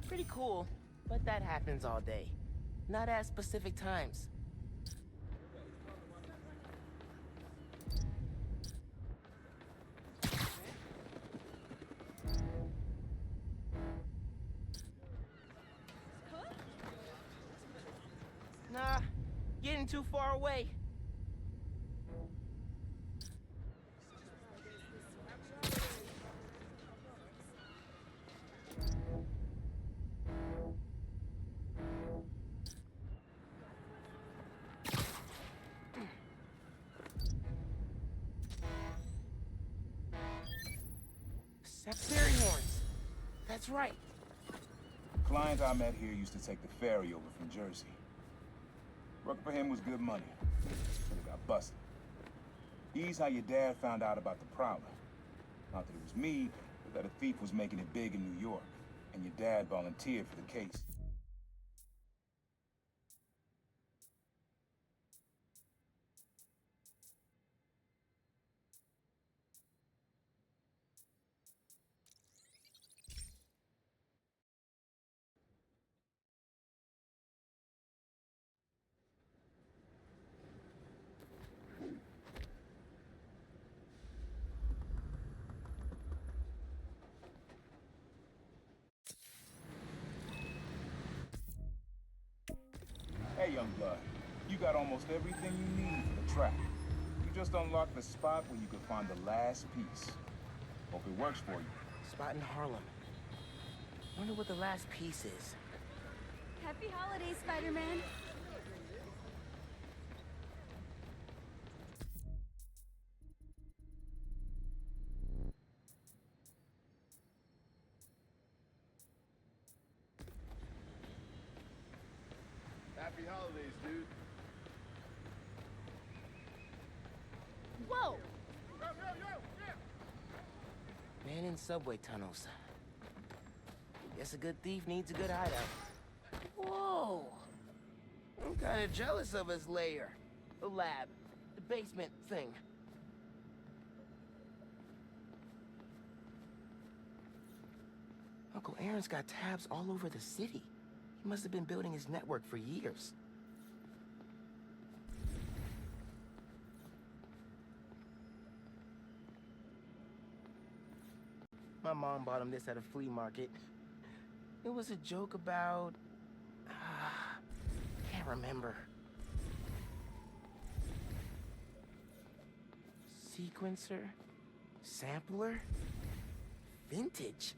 Pretty cool, but that happens all day. Not at specific times. Nah, getting too far away. Fairy horns. That's right. Client I met here used to take the ferry over from Jersey. Work for him was good money, but it got busted. He's how your dad found out about the Prowler. Not that it was me, but that a thief was making it big in New York, and your dad volunteered for the case. Hey, young blood, you got almost everything you need for the track. You just unlocked the spot where you can find the last piece. Hope it works for you. Spot in Harlem. Wonder what the last piece is. Happy holidays, Spider-Man. Happy holidays, dude. Whoa! Man in subway tunnels. Guess a good thief needs a good hideout. Whoa! I'm kinda jealous of his lair. The lab. The basement thing. Uncle Aaron's got tabs all over the city. He must have been building his network for years. My mom bought him this at a flea market. It was a joke about... can't remember. Sequencer? Sampler? Vintage?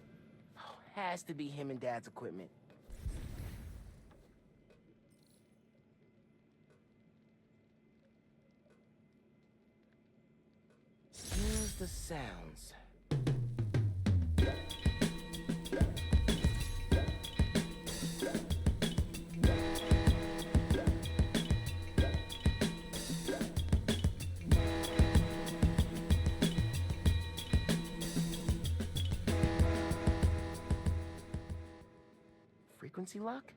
Oh, has to be him and Dad's equipment. Here's the sounds. Frequency lock?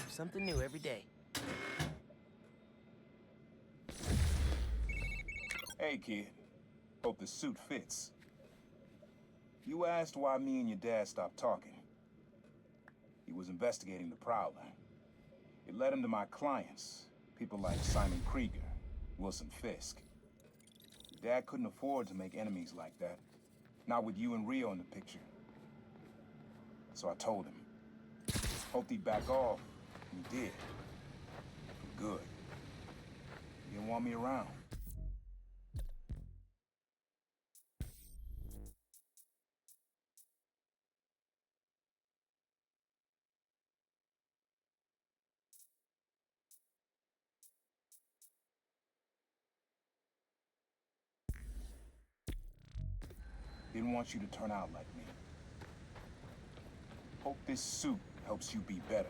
Something new every day. Hey, kid. Hope the suit fits. You asked why me and your dad stopped talking. He was investigating the Prowler. It led him to my clients, people like Simon Krieger, Wilson Fisk. Your dad couldn't afford to make enemies like that. Not with you and Rio in the picture. So I told him. Hoped he'd back off, and he did. Good. He didn't want me around. Didn't want you to turn out like me. Hope this suit helps you be better.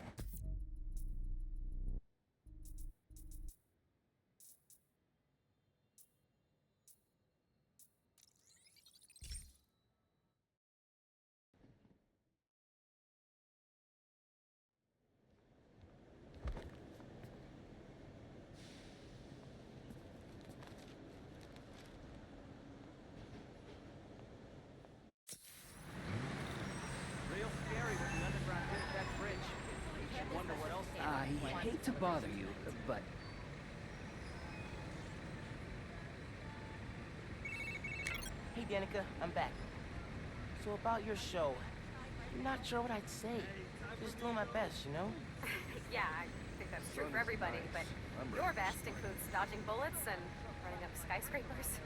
I hate to bother you, but... Hey, Danica, I'm back. So about your show, I'm not sure what I'd say. Just doing my best, you know? Yeah, I think that's true for everybody, but your best includes dodging bullets and running up skyscrapers.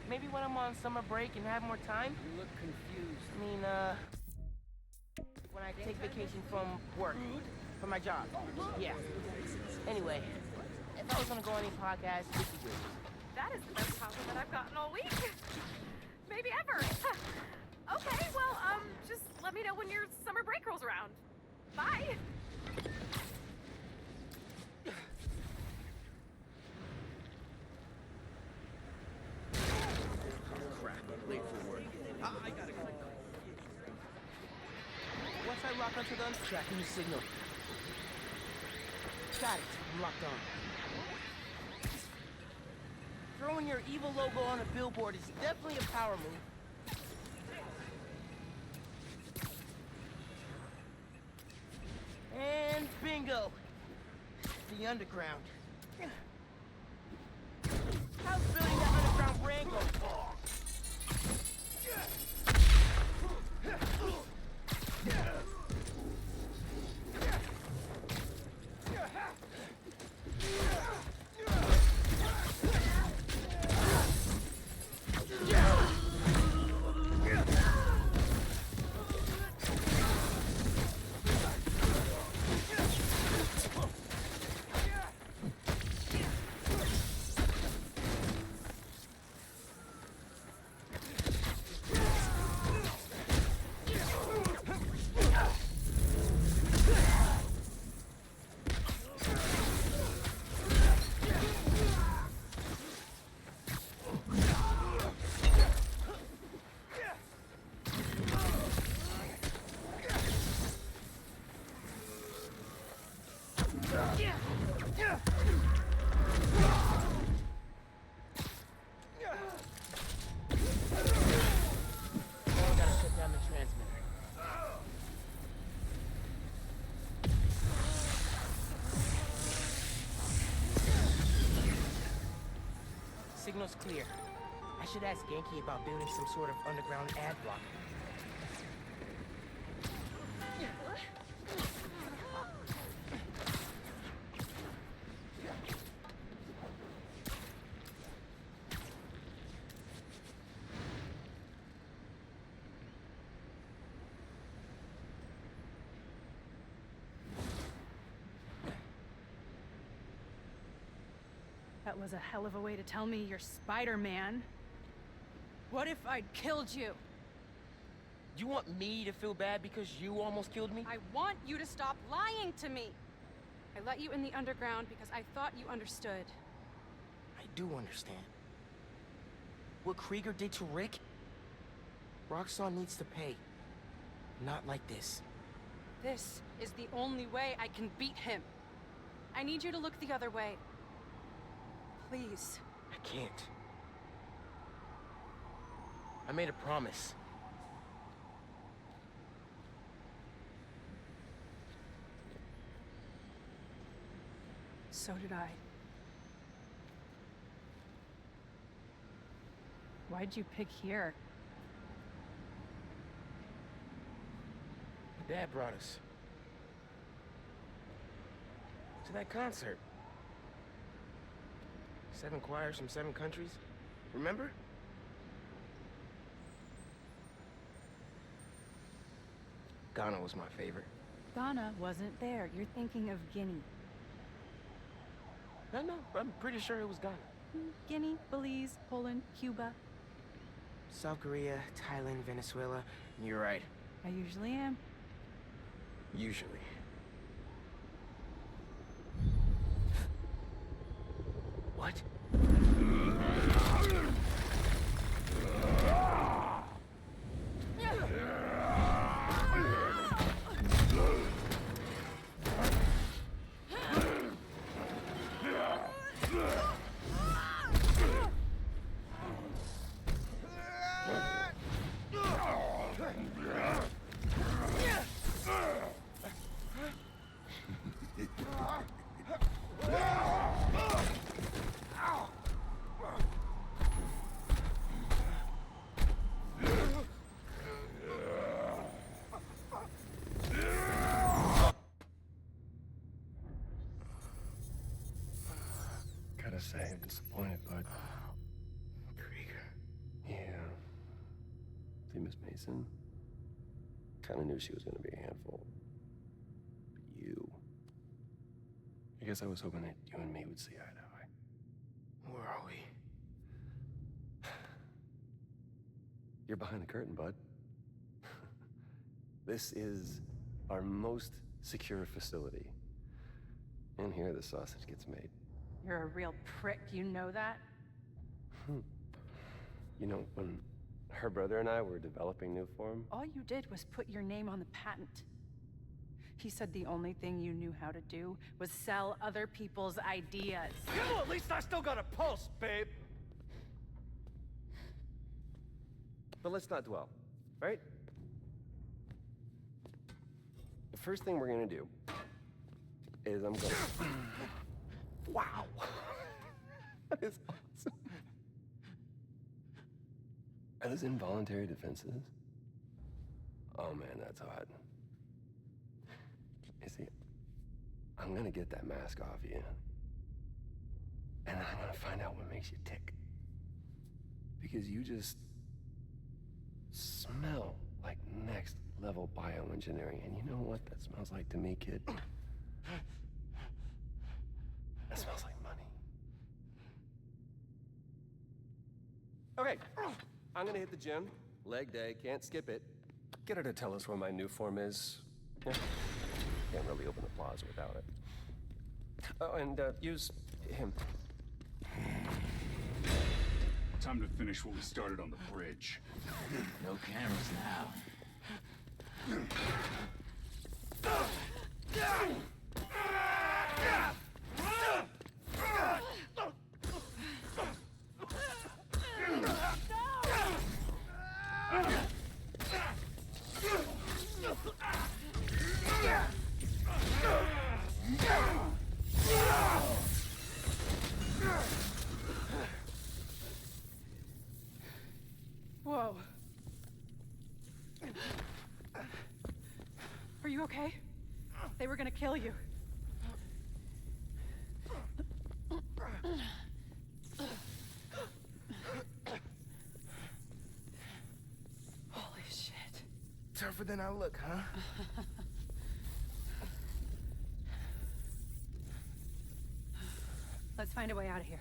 Maybe when I'm on summer break and have more time? You look confused. I mean, when I take vacation from work. For my job. Yeah. Anyway, if I was gonna go on any podcast, it'd be yours. That is the best compliment I've gotten all week. Maybe ever. Okay, well, just let me know when your summer break rolls around. Bye. Crap, I'm late for work. I gotta go. Once I lock onto them, tracking the signal. Got it. I'm locked on. Throwing your evil logo on a billboard is definitely a power move. And bingo! The underground. How's building that underground brand go? Gotta shut down the transmitter. Signal's clear. I should ask Genki about building some sort of underground ad block. That was a hell of a way to tell me you're Spider-Man. What if I'd killed you? You want me to feel bad because you almost killed me? I want you to stop lying to me. I let you in the underground because I thought you understood. I do understand. What Krieger did to Rick? Roxxon needs to pay. Not like this. This is the only way I can beat him. I need you to look the other way. Please. I can't. I made a promise. So did I. Why'd you pick here? Dad brought us to that concert. 7 choirs from 7 countries. Remember? Ghana was my favorite. Ghana wasn't there. You're thinking of Guinea. No, I'm pretty sure it was Ghana. Guinea, Belize, Poland, Cuba. South Korea, Thailand, Venezuela. You're right. I usually am. Usually. What? Gotta say, I'm disappointed, bud. Krieger. Yeah. See, Miss Mason? Kinda knew she was gonna be a handful. But you... I guess I was hoping that you and me would see eye to eye. Where are we? You're behind the curtain, bud. This is our most secure facility. And here the sausage gets made. You're a real prick, you know that? You know, when her brother and I were developing new form, All you did was put your name on the patent. He said the only thing you knew how to do was sell other people's ideas. Well, at least I still got a pulse, babe. but let's not dwell, right? The first thing we're gonna do is I'm gonna... Wow. That is awesome. Are those involuntary defenses? Oh man, that's hot. You see, I'm gonna get that mask off you. And I'm gonna find out what makes you tick. Because you just smell like next level bioengineering. And you know what that smells like to me, kid? That smells like money. Okay, I'm gonna hit the gym. Leg day, can't skip it. Get her to tell us where my new form is. Yeah. Can't really open the plaza without it. Oh, and use him. Time to finish what we started on the bridge. No cameras now. Whoa. Are you okay? They were gonna kill you. Holy shit. Tougher than I look, huh? Let's find a way out of here.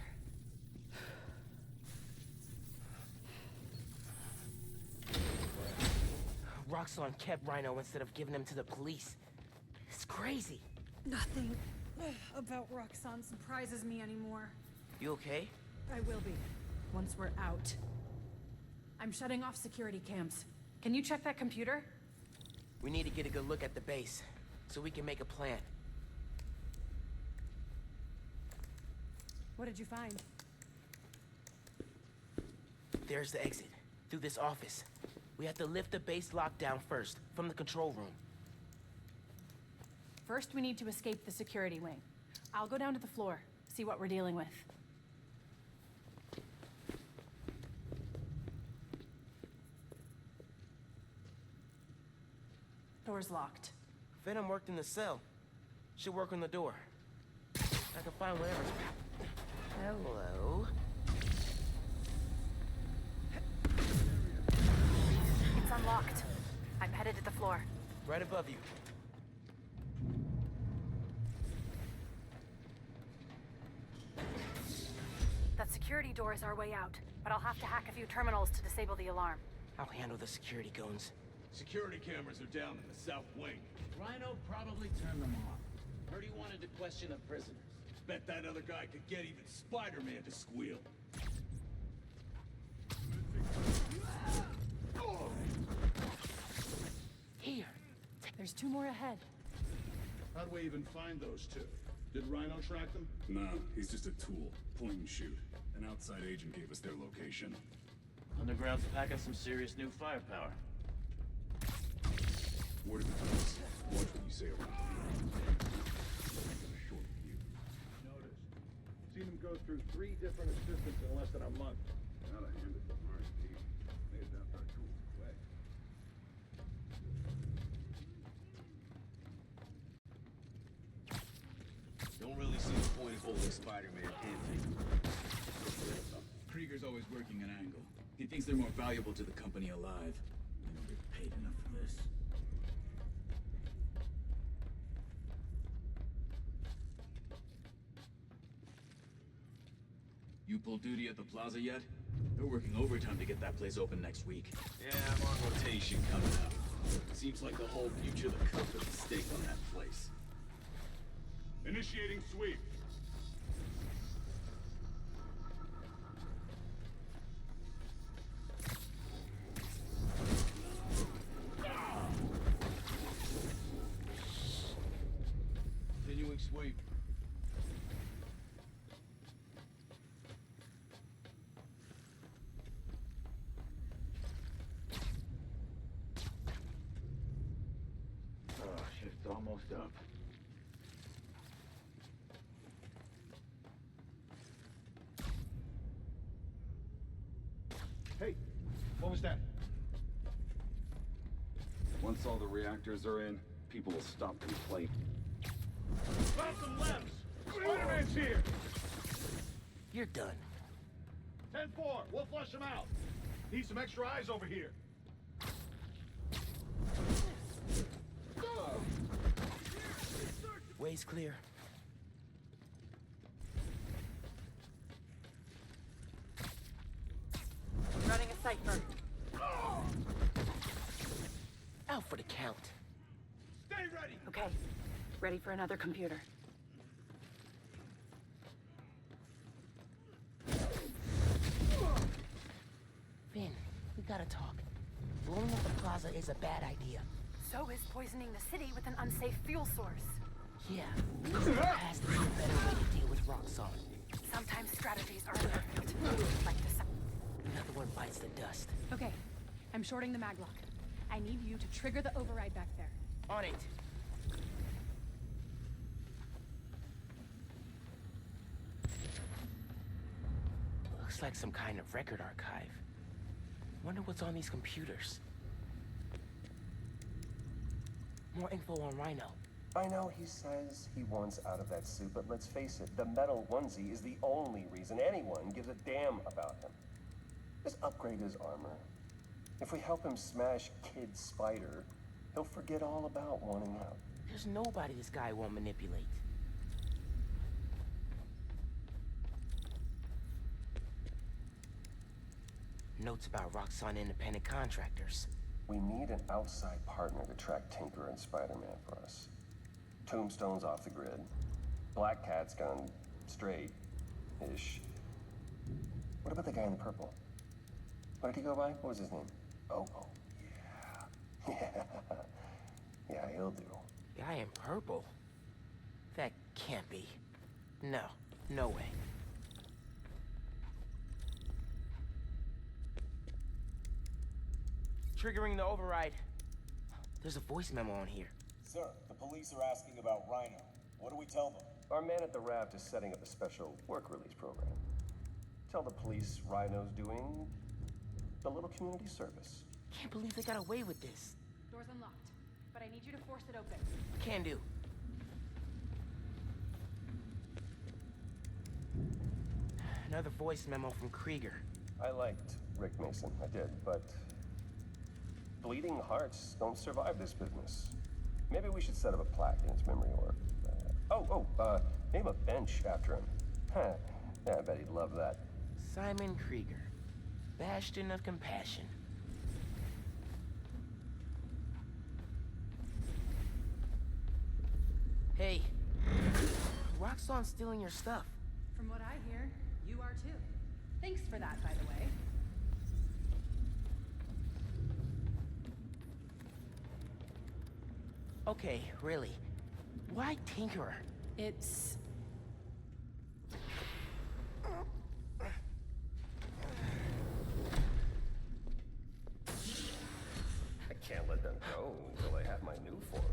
Roxxon kept Rhino instead of giving him to the police. It's crazy. Nothing about Roxxon surprises me anymore. You okay? I will be, once we're out. I'm shutting off security cams. Can you check that computer? We need to get a good look at the base, so we can make a plan. What did you find? There's the exit, through this office. We have to lift the base lockdown first, from the control room. First, we need to escape the security wing. I'll go down to the floor, see what we're dealing with. Door's locked. Venom worked in the cell. Should work on the door. I can find whatever's... Hello? It's unlocked. I'm headed to the floor. Right above you. That security door is our way out, but I'll have to hack a few terminals to disable the alarm. I'll handle the security goons. Security cameras are down in the south wing. Rhino probably turned them off. Heard he wanted to question the prisoners. Bet that other guy could get even Spider-Man to squeal. Here. There's 2 more ahead. How do we even find those two? Did Rhino track them? No, he's just a tool. Point and shoot. An outside agent gave us their location. Underground's packing some serious new firepower. Word of the police. Watch what you say around here. Short view. Noticed. Seen him go through 3 different assistants in less than a month. Gotta hand it to R&D. They adapt our tools quick. Don't really see the point of holding Spider-Man handpicked. Krieger's always working an angle. He thinks they're more valuable to the company alive. They don't get paid enough for this. You pulled duty at the plaza yet? They're working overtime to get that place open next week. Yeah, I'm on rotation coming up. Seems like the whole future of the company's staked on that place. Initiating sweep. Continuing sweep. Shift's almost up. Hey, what was that? Once all the reactors are in, people will stop complaining. Drop some lefts! Spider-Man's here! You're done. 10-4, we'll flush him out. Need some extra eyes over here. Way's clear. Running a cipher. Out for the count. Stay ready! Okay, ready for another computer. Finn, we gotta talk. Blowing up the plaza is a bad idea. So is poisoning the city with an unsafe fuel source. Yeah, there has to be a better way to deal with Roxxon. Sometimes strategies are imperfect. Like this. Another one bites the dust. Okay, I'm shorting the maglock. I need you to trigger the override back there. On it. Looks like some kind of record archive. Wonder what's on these computers. More info on Rhino. I know he says he wants out of that suit, but let's face it, the metal onesie is the only reason anyone gives a damn about him. Just upgrade his armor. If we help him smash Kid Spider, he'll forget all about wanting out. There's nobody this guy won't manipulate. Notes about Roxxon independent contractors. We need an outside partner to track Tinker and Spider-Man for us. Tombstone's off the grid. Black Cat's gone straight-ish. What about the guy in the purple? What did he go by? What was his name? Oh, yeah. Yeah, he'll do. Guy in purple? That can't be. No, no way. Triggering the override. There's a voice memo on here. Sir, the police are asking about Rhino. What do we tell them? Our man at the raft is setting up a special work release program. Tell the police Rhino's doing a little community service. Can't believe they got away with this. Door's unlocked, but I need you to force it open. Can do. Another voice memo from Krieger. I liked Rick Mason, I did, but bleeding hearts don't survive this business. Maybe we should set up a plaque in his memory or... name a bench after him. Huh, yeah, I bet he'd love that. Simon Krieger, bastion of compassion. Hey, Roxxon's stealing your stuff. From what I hear, you are too. Thanks for that, by the way. Okay, really. Why Tinkerer? It's... I can't let them go until they have my new form.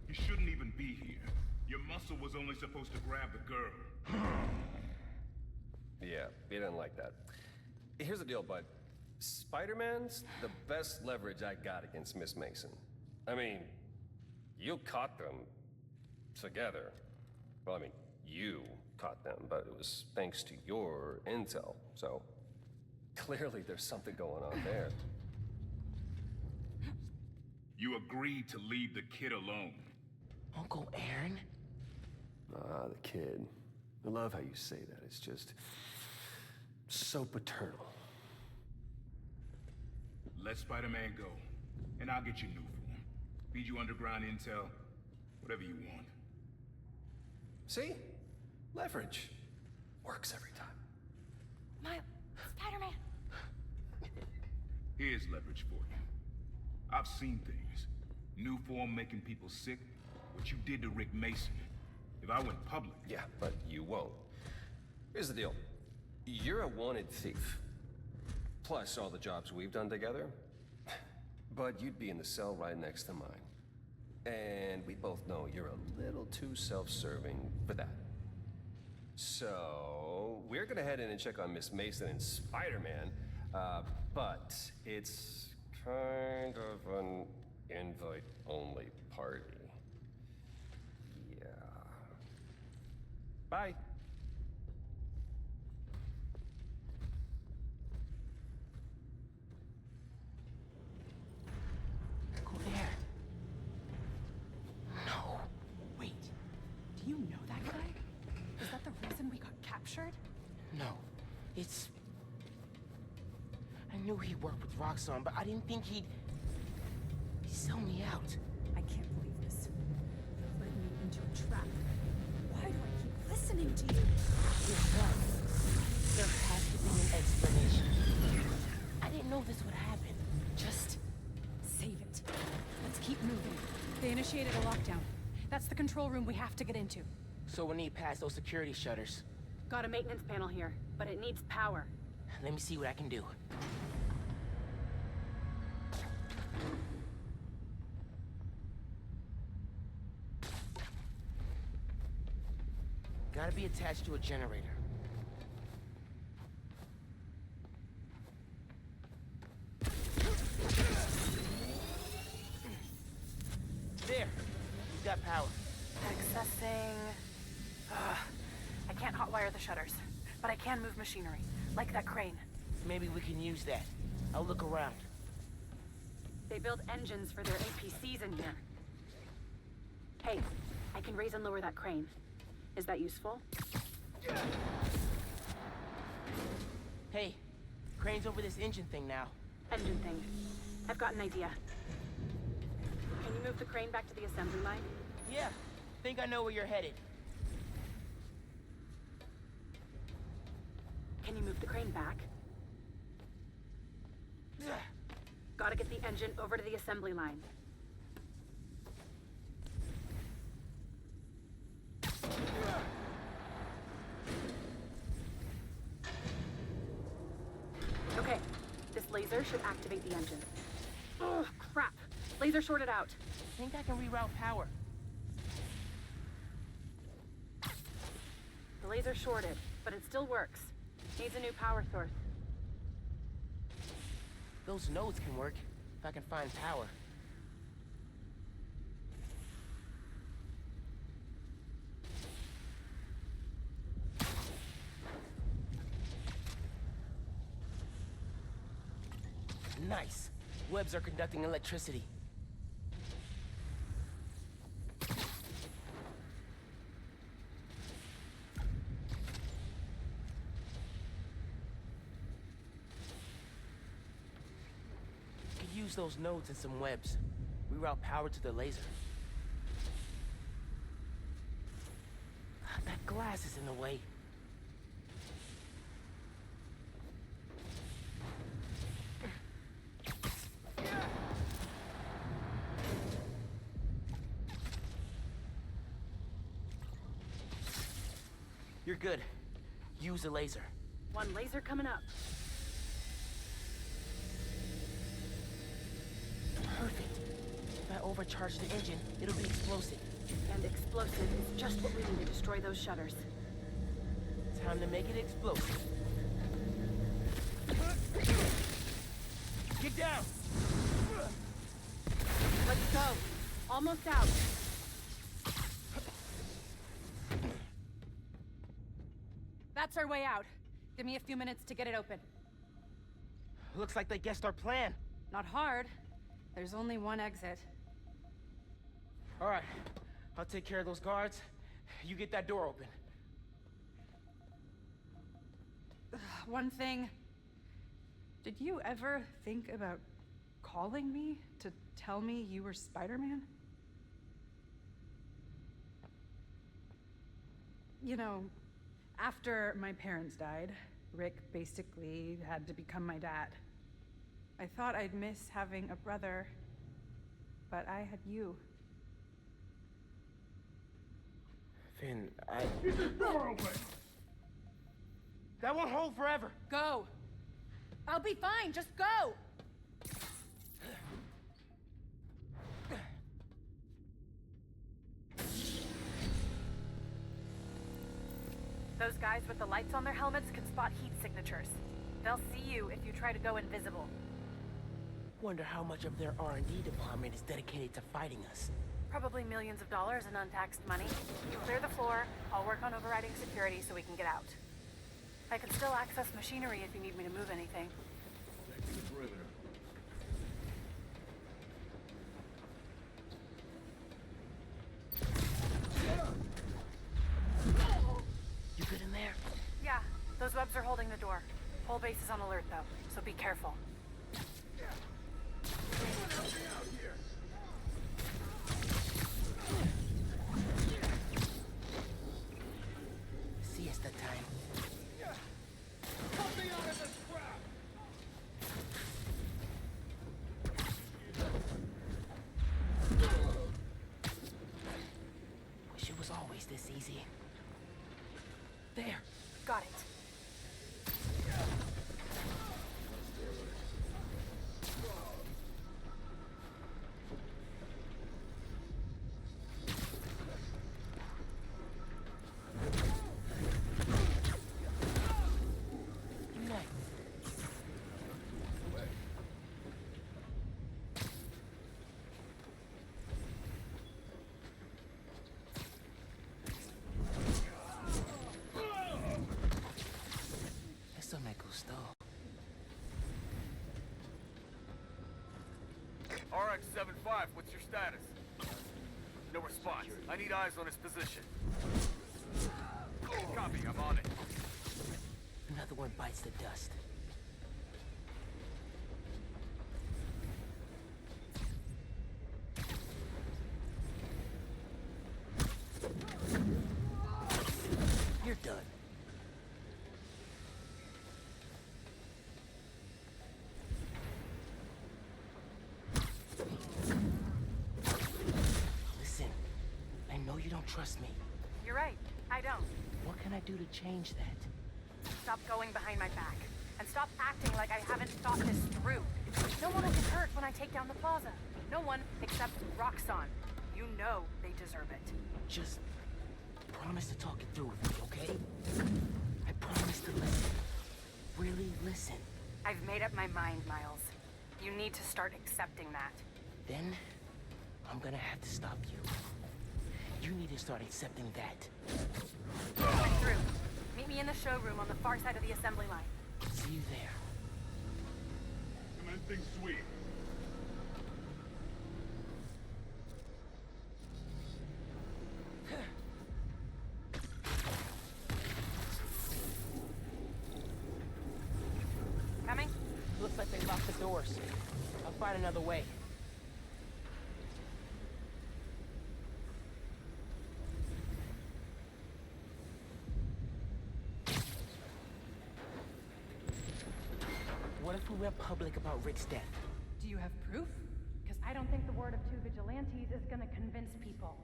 You shouldn't even be here. Your muscle was only supposed to grab the girl. Yeah, he didn't like that. Here's the deal, bud. Spider-Man's the best leverage I got against Miss Mason. I mean, you caught them together. Well, I mean, you caught them, but it was thanks to your intel. So, clearly there's something going on there. You agreed to leave the kid alone. Uncle Aaron? Ah, the kid. I love how you say that. It's just so paternal. Let Spider-Man go, and I'll get you new form. Feed you underground intel, whatever you want. See? Leverage. Works every time. Miles, Spider-Man. Here's leverage for you. I've seen things. New form making people sick. What you did to Rick Mason. If I went public... Yeah, but you won't. Here's the deal. You're a wanted thief. Plus all the jobs we've done together. But you'd be in the cell right next to mine. And we both know you're a little too self-serving for that. So, we're gonna head in and check on Miss Mason and Spider-Man, but it's kind of an invite-only party. Yeah. Bye. Go there. No. Wait. Do you know that guy? Is that the reason we got captured? No. It's... I knew he worked with Roxxon, but I didn't think he'd sell me out. I can't believe this. You've led me into a trap. Why do I keep listening to you? There has to be an explanation. I didn't know this would happen. Just save it. Let's keep moving. They initiated a lockdown. That's the control room we have to get into. So we'll need past those security shutters. Got a maintenance panel here, but it needs power. Let me see what I can do. Gotta be attached to a generator. repair the shutters, but I can move machinery, like that crane. Maybe we can use that. I'll look around. They build engines for their APCs in here. Hey, I can raise and lower that crane. Is that useful? Hey, crane's over this engine thing now. Engine thing. I've got an idea. Can you move the crane back to the assembly line? Yeah, think I know where you're headed. Can you move the crane back? Gotta get the engine over to the assembly line. Okay, this laser should activate the engine. Oh, crap! Laser shorted out. Think I can reroute power. The laser shorted, but it still works. Needs a new power source. Those nodes can work, if I can find power. Nice. Webs are conducting electricity. Use those nodes and some webs. Reroute power to the laser. That glass is in the way. You're good. Use the laser. One laser coming up. Perfect. If I overcharge the engine, it'll be explosive. And explosive is just what we need to destroy those shutters. Time to make it explosive. Get down! Let's go. Almost out. That's our way out. Give me a few minutes to get it open. Looks like they guessed our plan. Not hard. There's only one exit. All right. I'll take care of those guards. You get that door open. One thing. Did you ever think about calling me to tell me you were Spider-Man? You know, after my parents died, Rick basically had to become my dad. I thought I'd miss having a brother, but I had you. Finn, Keep this door open! That won't hold forever. Go! I'll be fine, just go! Those guys with the lights on their helmets can spot heat signatures. They'll see you if you try to go invisible. Wonder how much of their R&D department is dedicated to fighting us. Probably millions of dollars in untaxed money. You clear the floor, I'll work on overriding security so we can get out. I can still access machinery if you need me to move anything. Take the perimeter. You good in there? Yeah, those webs are holding the door. Whole base is on alert though, so be careful. Siesta time. Help me out of this crap! Wish it was always this easy. There. Got it. RX-75, what's your status? No response. I need eyes on his position. Copy, I'm on it. Another one bites the dust. You're done. Listen, I know you don't trust me. You're right. I don't. What can I do to change that? Stop going behind my back. And stop acting like I haven't thought this through. No one will get hurt when I take down the plaza. No one except Roxxon. You know they deserve it. Just promise to talk it through with me, okay? I promise to listen. Really listen. I've made up my mind, Miles. You need to start accepting that. Then, I'm gonna have to stop you. You need to start accepting that. Going through. Meet me in the showroom on the far side of the assembly line. See you there. Commencing sweep. Coming? Looks like they locked the doors. I'll find another way. What if we went public about Rick's death? Do you have proof? Because I don't think the word of two vigilantes is gonna convince people.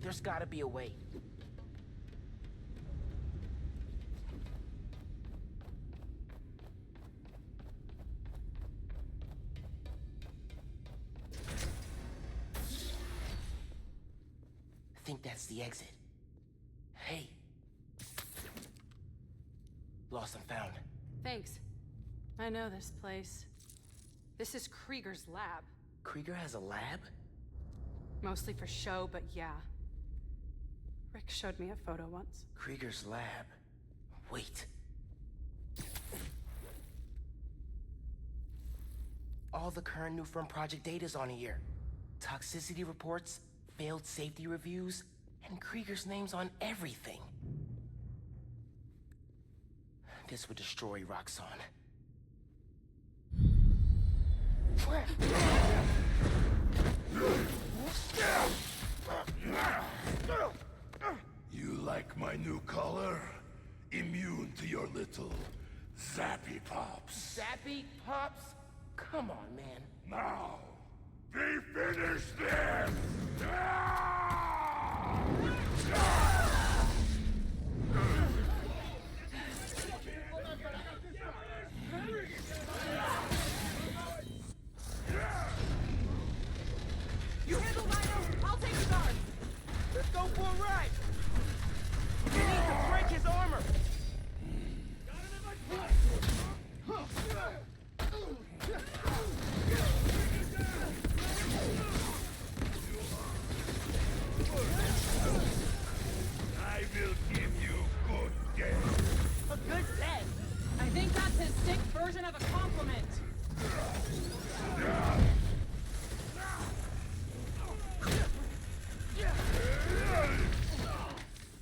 There's gotta be a way. I think that's the exit. Hey. Lost and found. Thanks. I know this place. This is Krieger's lab. Krieger has a lab? Mostly for show, but yeah. Rick showed me a photo once. Krieger's lab. Wait. All the current new firm project data's on here. Toxicity reports, failed safety reviews, and Krieger's name's on everything. This would destroy Roxxon. You like my new color? Immune to your little zappy pops. Zappy Pops? Come on, man. Now, be finished this! You handle Rhino! I'll take the guard! Let's go for a ride! We need to break his armor! I will give you good death. A good death? I think that's his sick version of a compliment.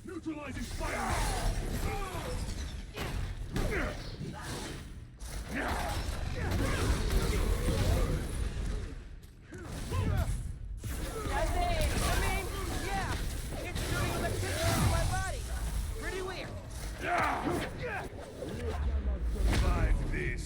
Neutralizing fire! It's shooting electricity into my body! Pretty weird. Like this.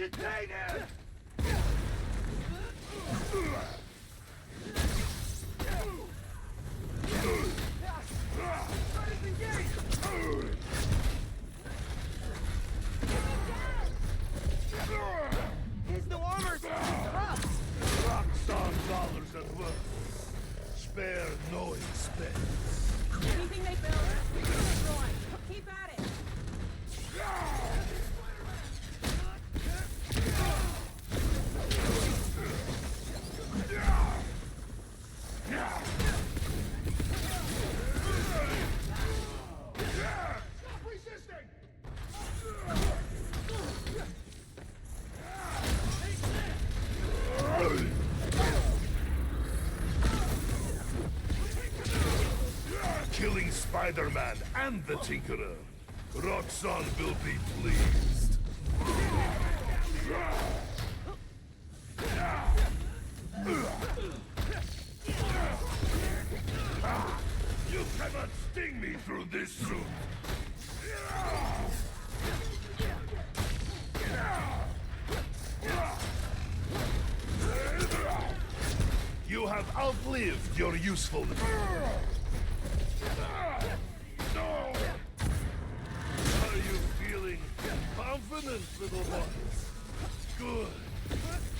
Detain him! His new armor's corrupt! Rockstar dollars at work. Spare no expense. Anything they build, we can destroy. Keep at it. Stop resisting! Killing Spider-Man and the Tinkerer. Roxxon will be pleased. You cannot sting me through this suit. You have outlived your usefulness. No! Are you feeling confident, little one? Good.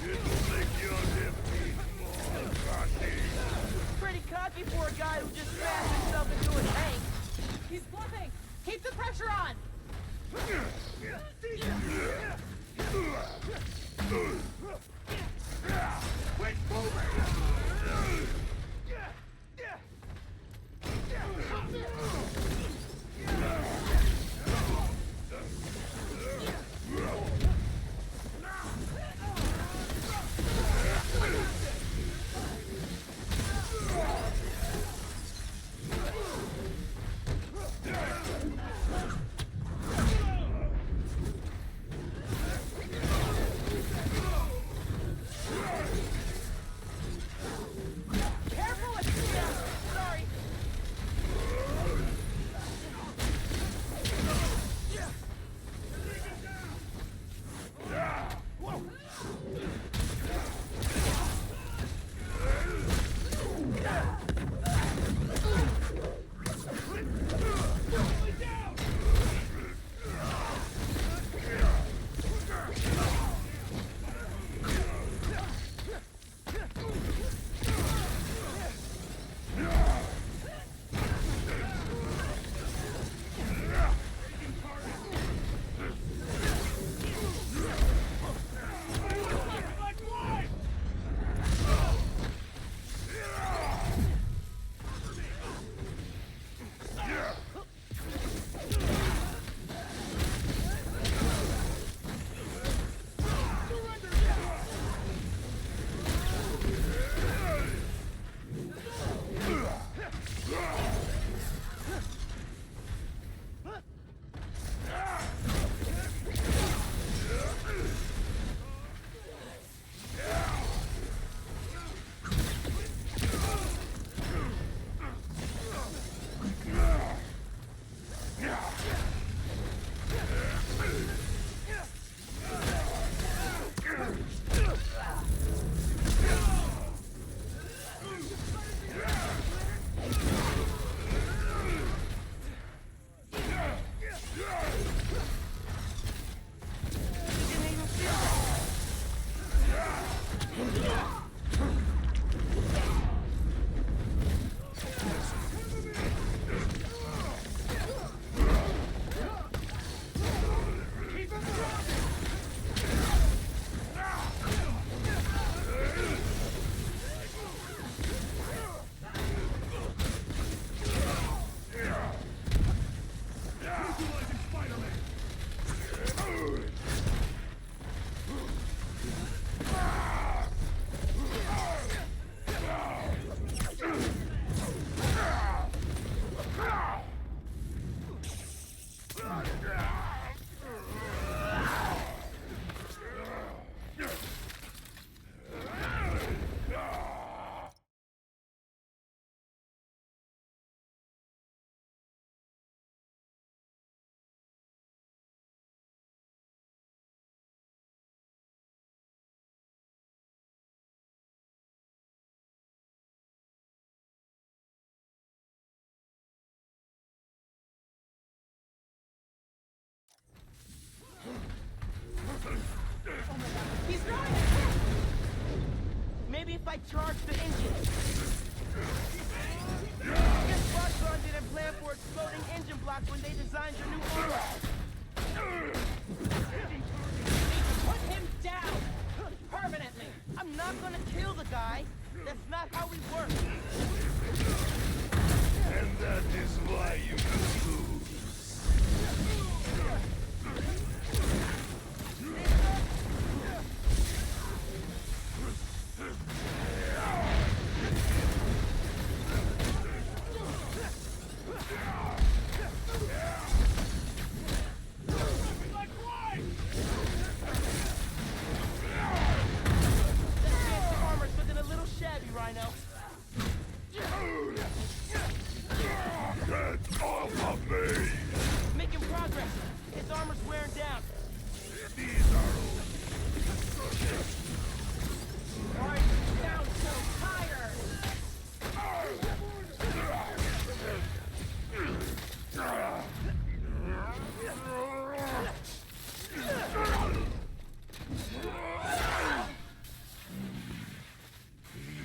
It will make your defeat more cocky. Pretty cocky for a guy who just smashed himself into a tank. He's flipping. Keep the pressure on. Quit moving! Maybe if I charge the engine. I guess Roxxon didn't plan for exploding engine blocks when they designed your new armor. Put him down! Permanently! I'm not gonna kill the guy. That's not how we work. And that is why you lose. Rhino. Get off of me! Making progress. His armor's wearing down. These are Why you sound so tired?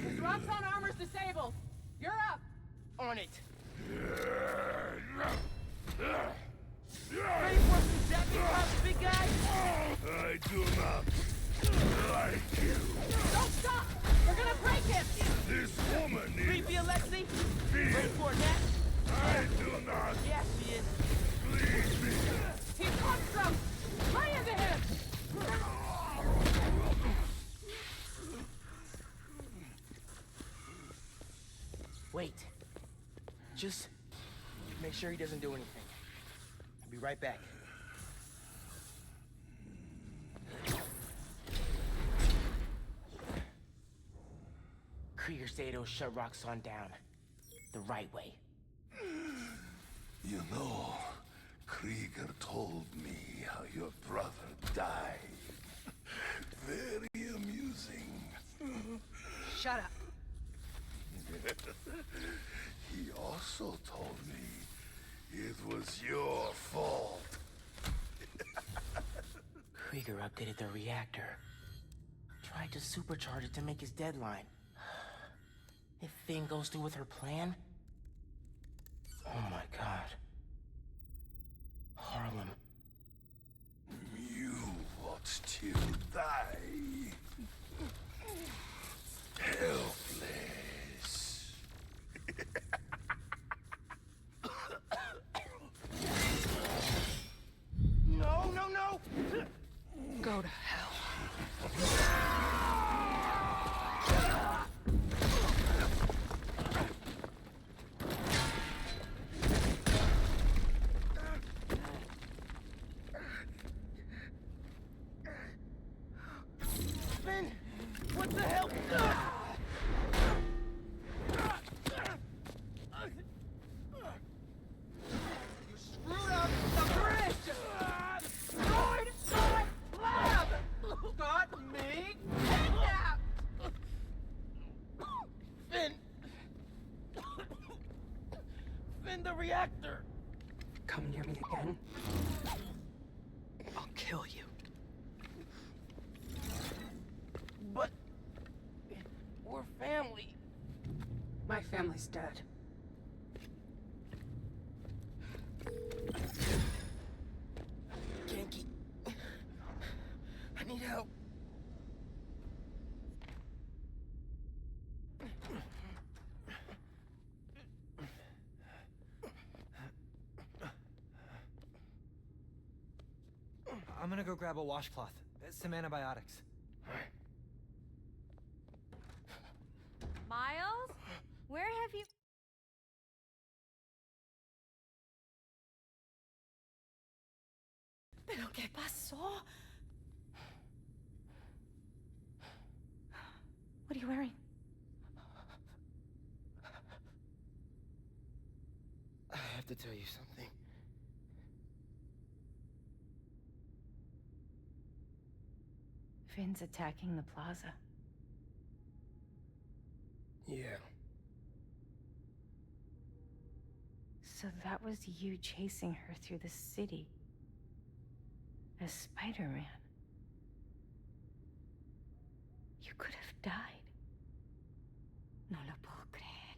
His Roxxon armor's disabled. You're up. On it. Ready for some zapping pops, big guy? I do not like you. Don't stop! We're gonna break him! This woman needs Creepy, Alexei? fear. Ready for a nap? I do not. Yes, she is. Leave me. He's monstrous! Lay into him! Wait. Just make sure he doesn't do anything. I'll be right back. Krieger said it'll shut Roxxon down. The right way. You know, Krieger told me how your brother died. Very amusing. Shut up. He also told me it was your fault. Krieger updated the reactor. Tried to supercharge it to make his deadline. If Finn goes through with her plan... Oh my god. Harlem. You want to die. Helpless. No, no, no! Go to hell. Finn! What the hell? You screwed up the bridge! Destroyed my lab! Got me kidnapped! Finn! Finn, the reactor! Come near me again. I'll kill you. But... we're family. My family's dead. Yankee. I need help. I'm gonna go grab a washcloth, some antibiotics. Miles? Where have you... ¿Pero qué pasó? What are you wearing? I have to tell you something. Finn's attacking the plaza. Yeah. So that was you chasing her through the city. As Spider-Man. You could have died. No lo puedo creer.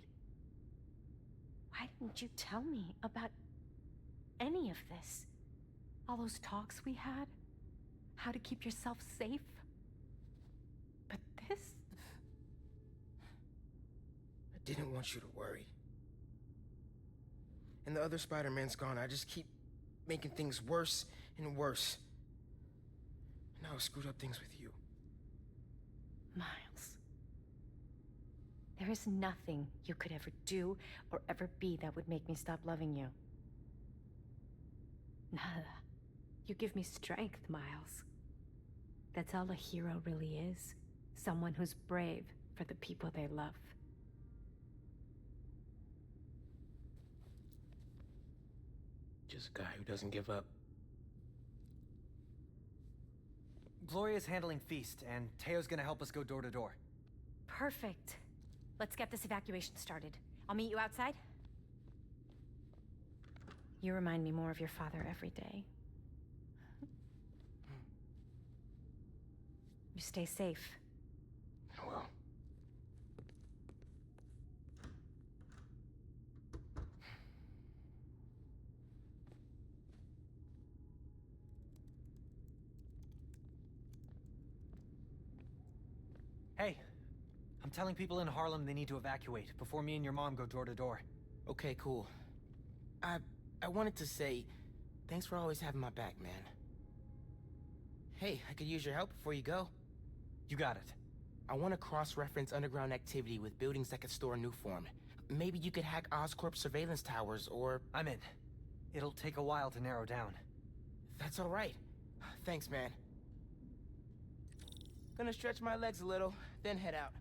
Why didn't you tell me about any of this? All those talks we had? How to keep yourself safe? But this? I didn't want you to worry. And the other Spider-Man's gone. I just keep making things worse and worse. Now I screwed up things with you. Miles. There is nothing you could ever do or ever be that would make me stop loving you. Nada. You give me strength, Miles. That's all a hero really is. Someone who's brave for the people they love. Just a guy who doesn't give up. Gloria's handling Feast, and Teo's gonna help us go door to door. Perfect. Let's get this evacuation started. I'll meet you outside. You remind me more of your father every day. You stay safe. I will. Hey, I'm telling people in Harlem they need to evacuate before me and your mom go door to door. Okay, cool. I wanted to say, thanks for always having my back, man. Hey, I could use your help before you go. You got it. I want to cross-reference underground activity with buildings that could store a new form. Maybe you could hack Oscorp's surveillance towers, or... I'm in. It'll take a while to narrow down. That's all right. Thanks, man. Gonna stretch my legs a little, then head out.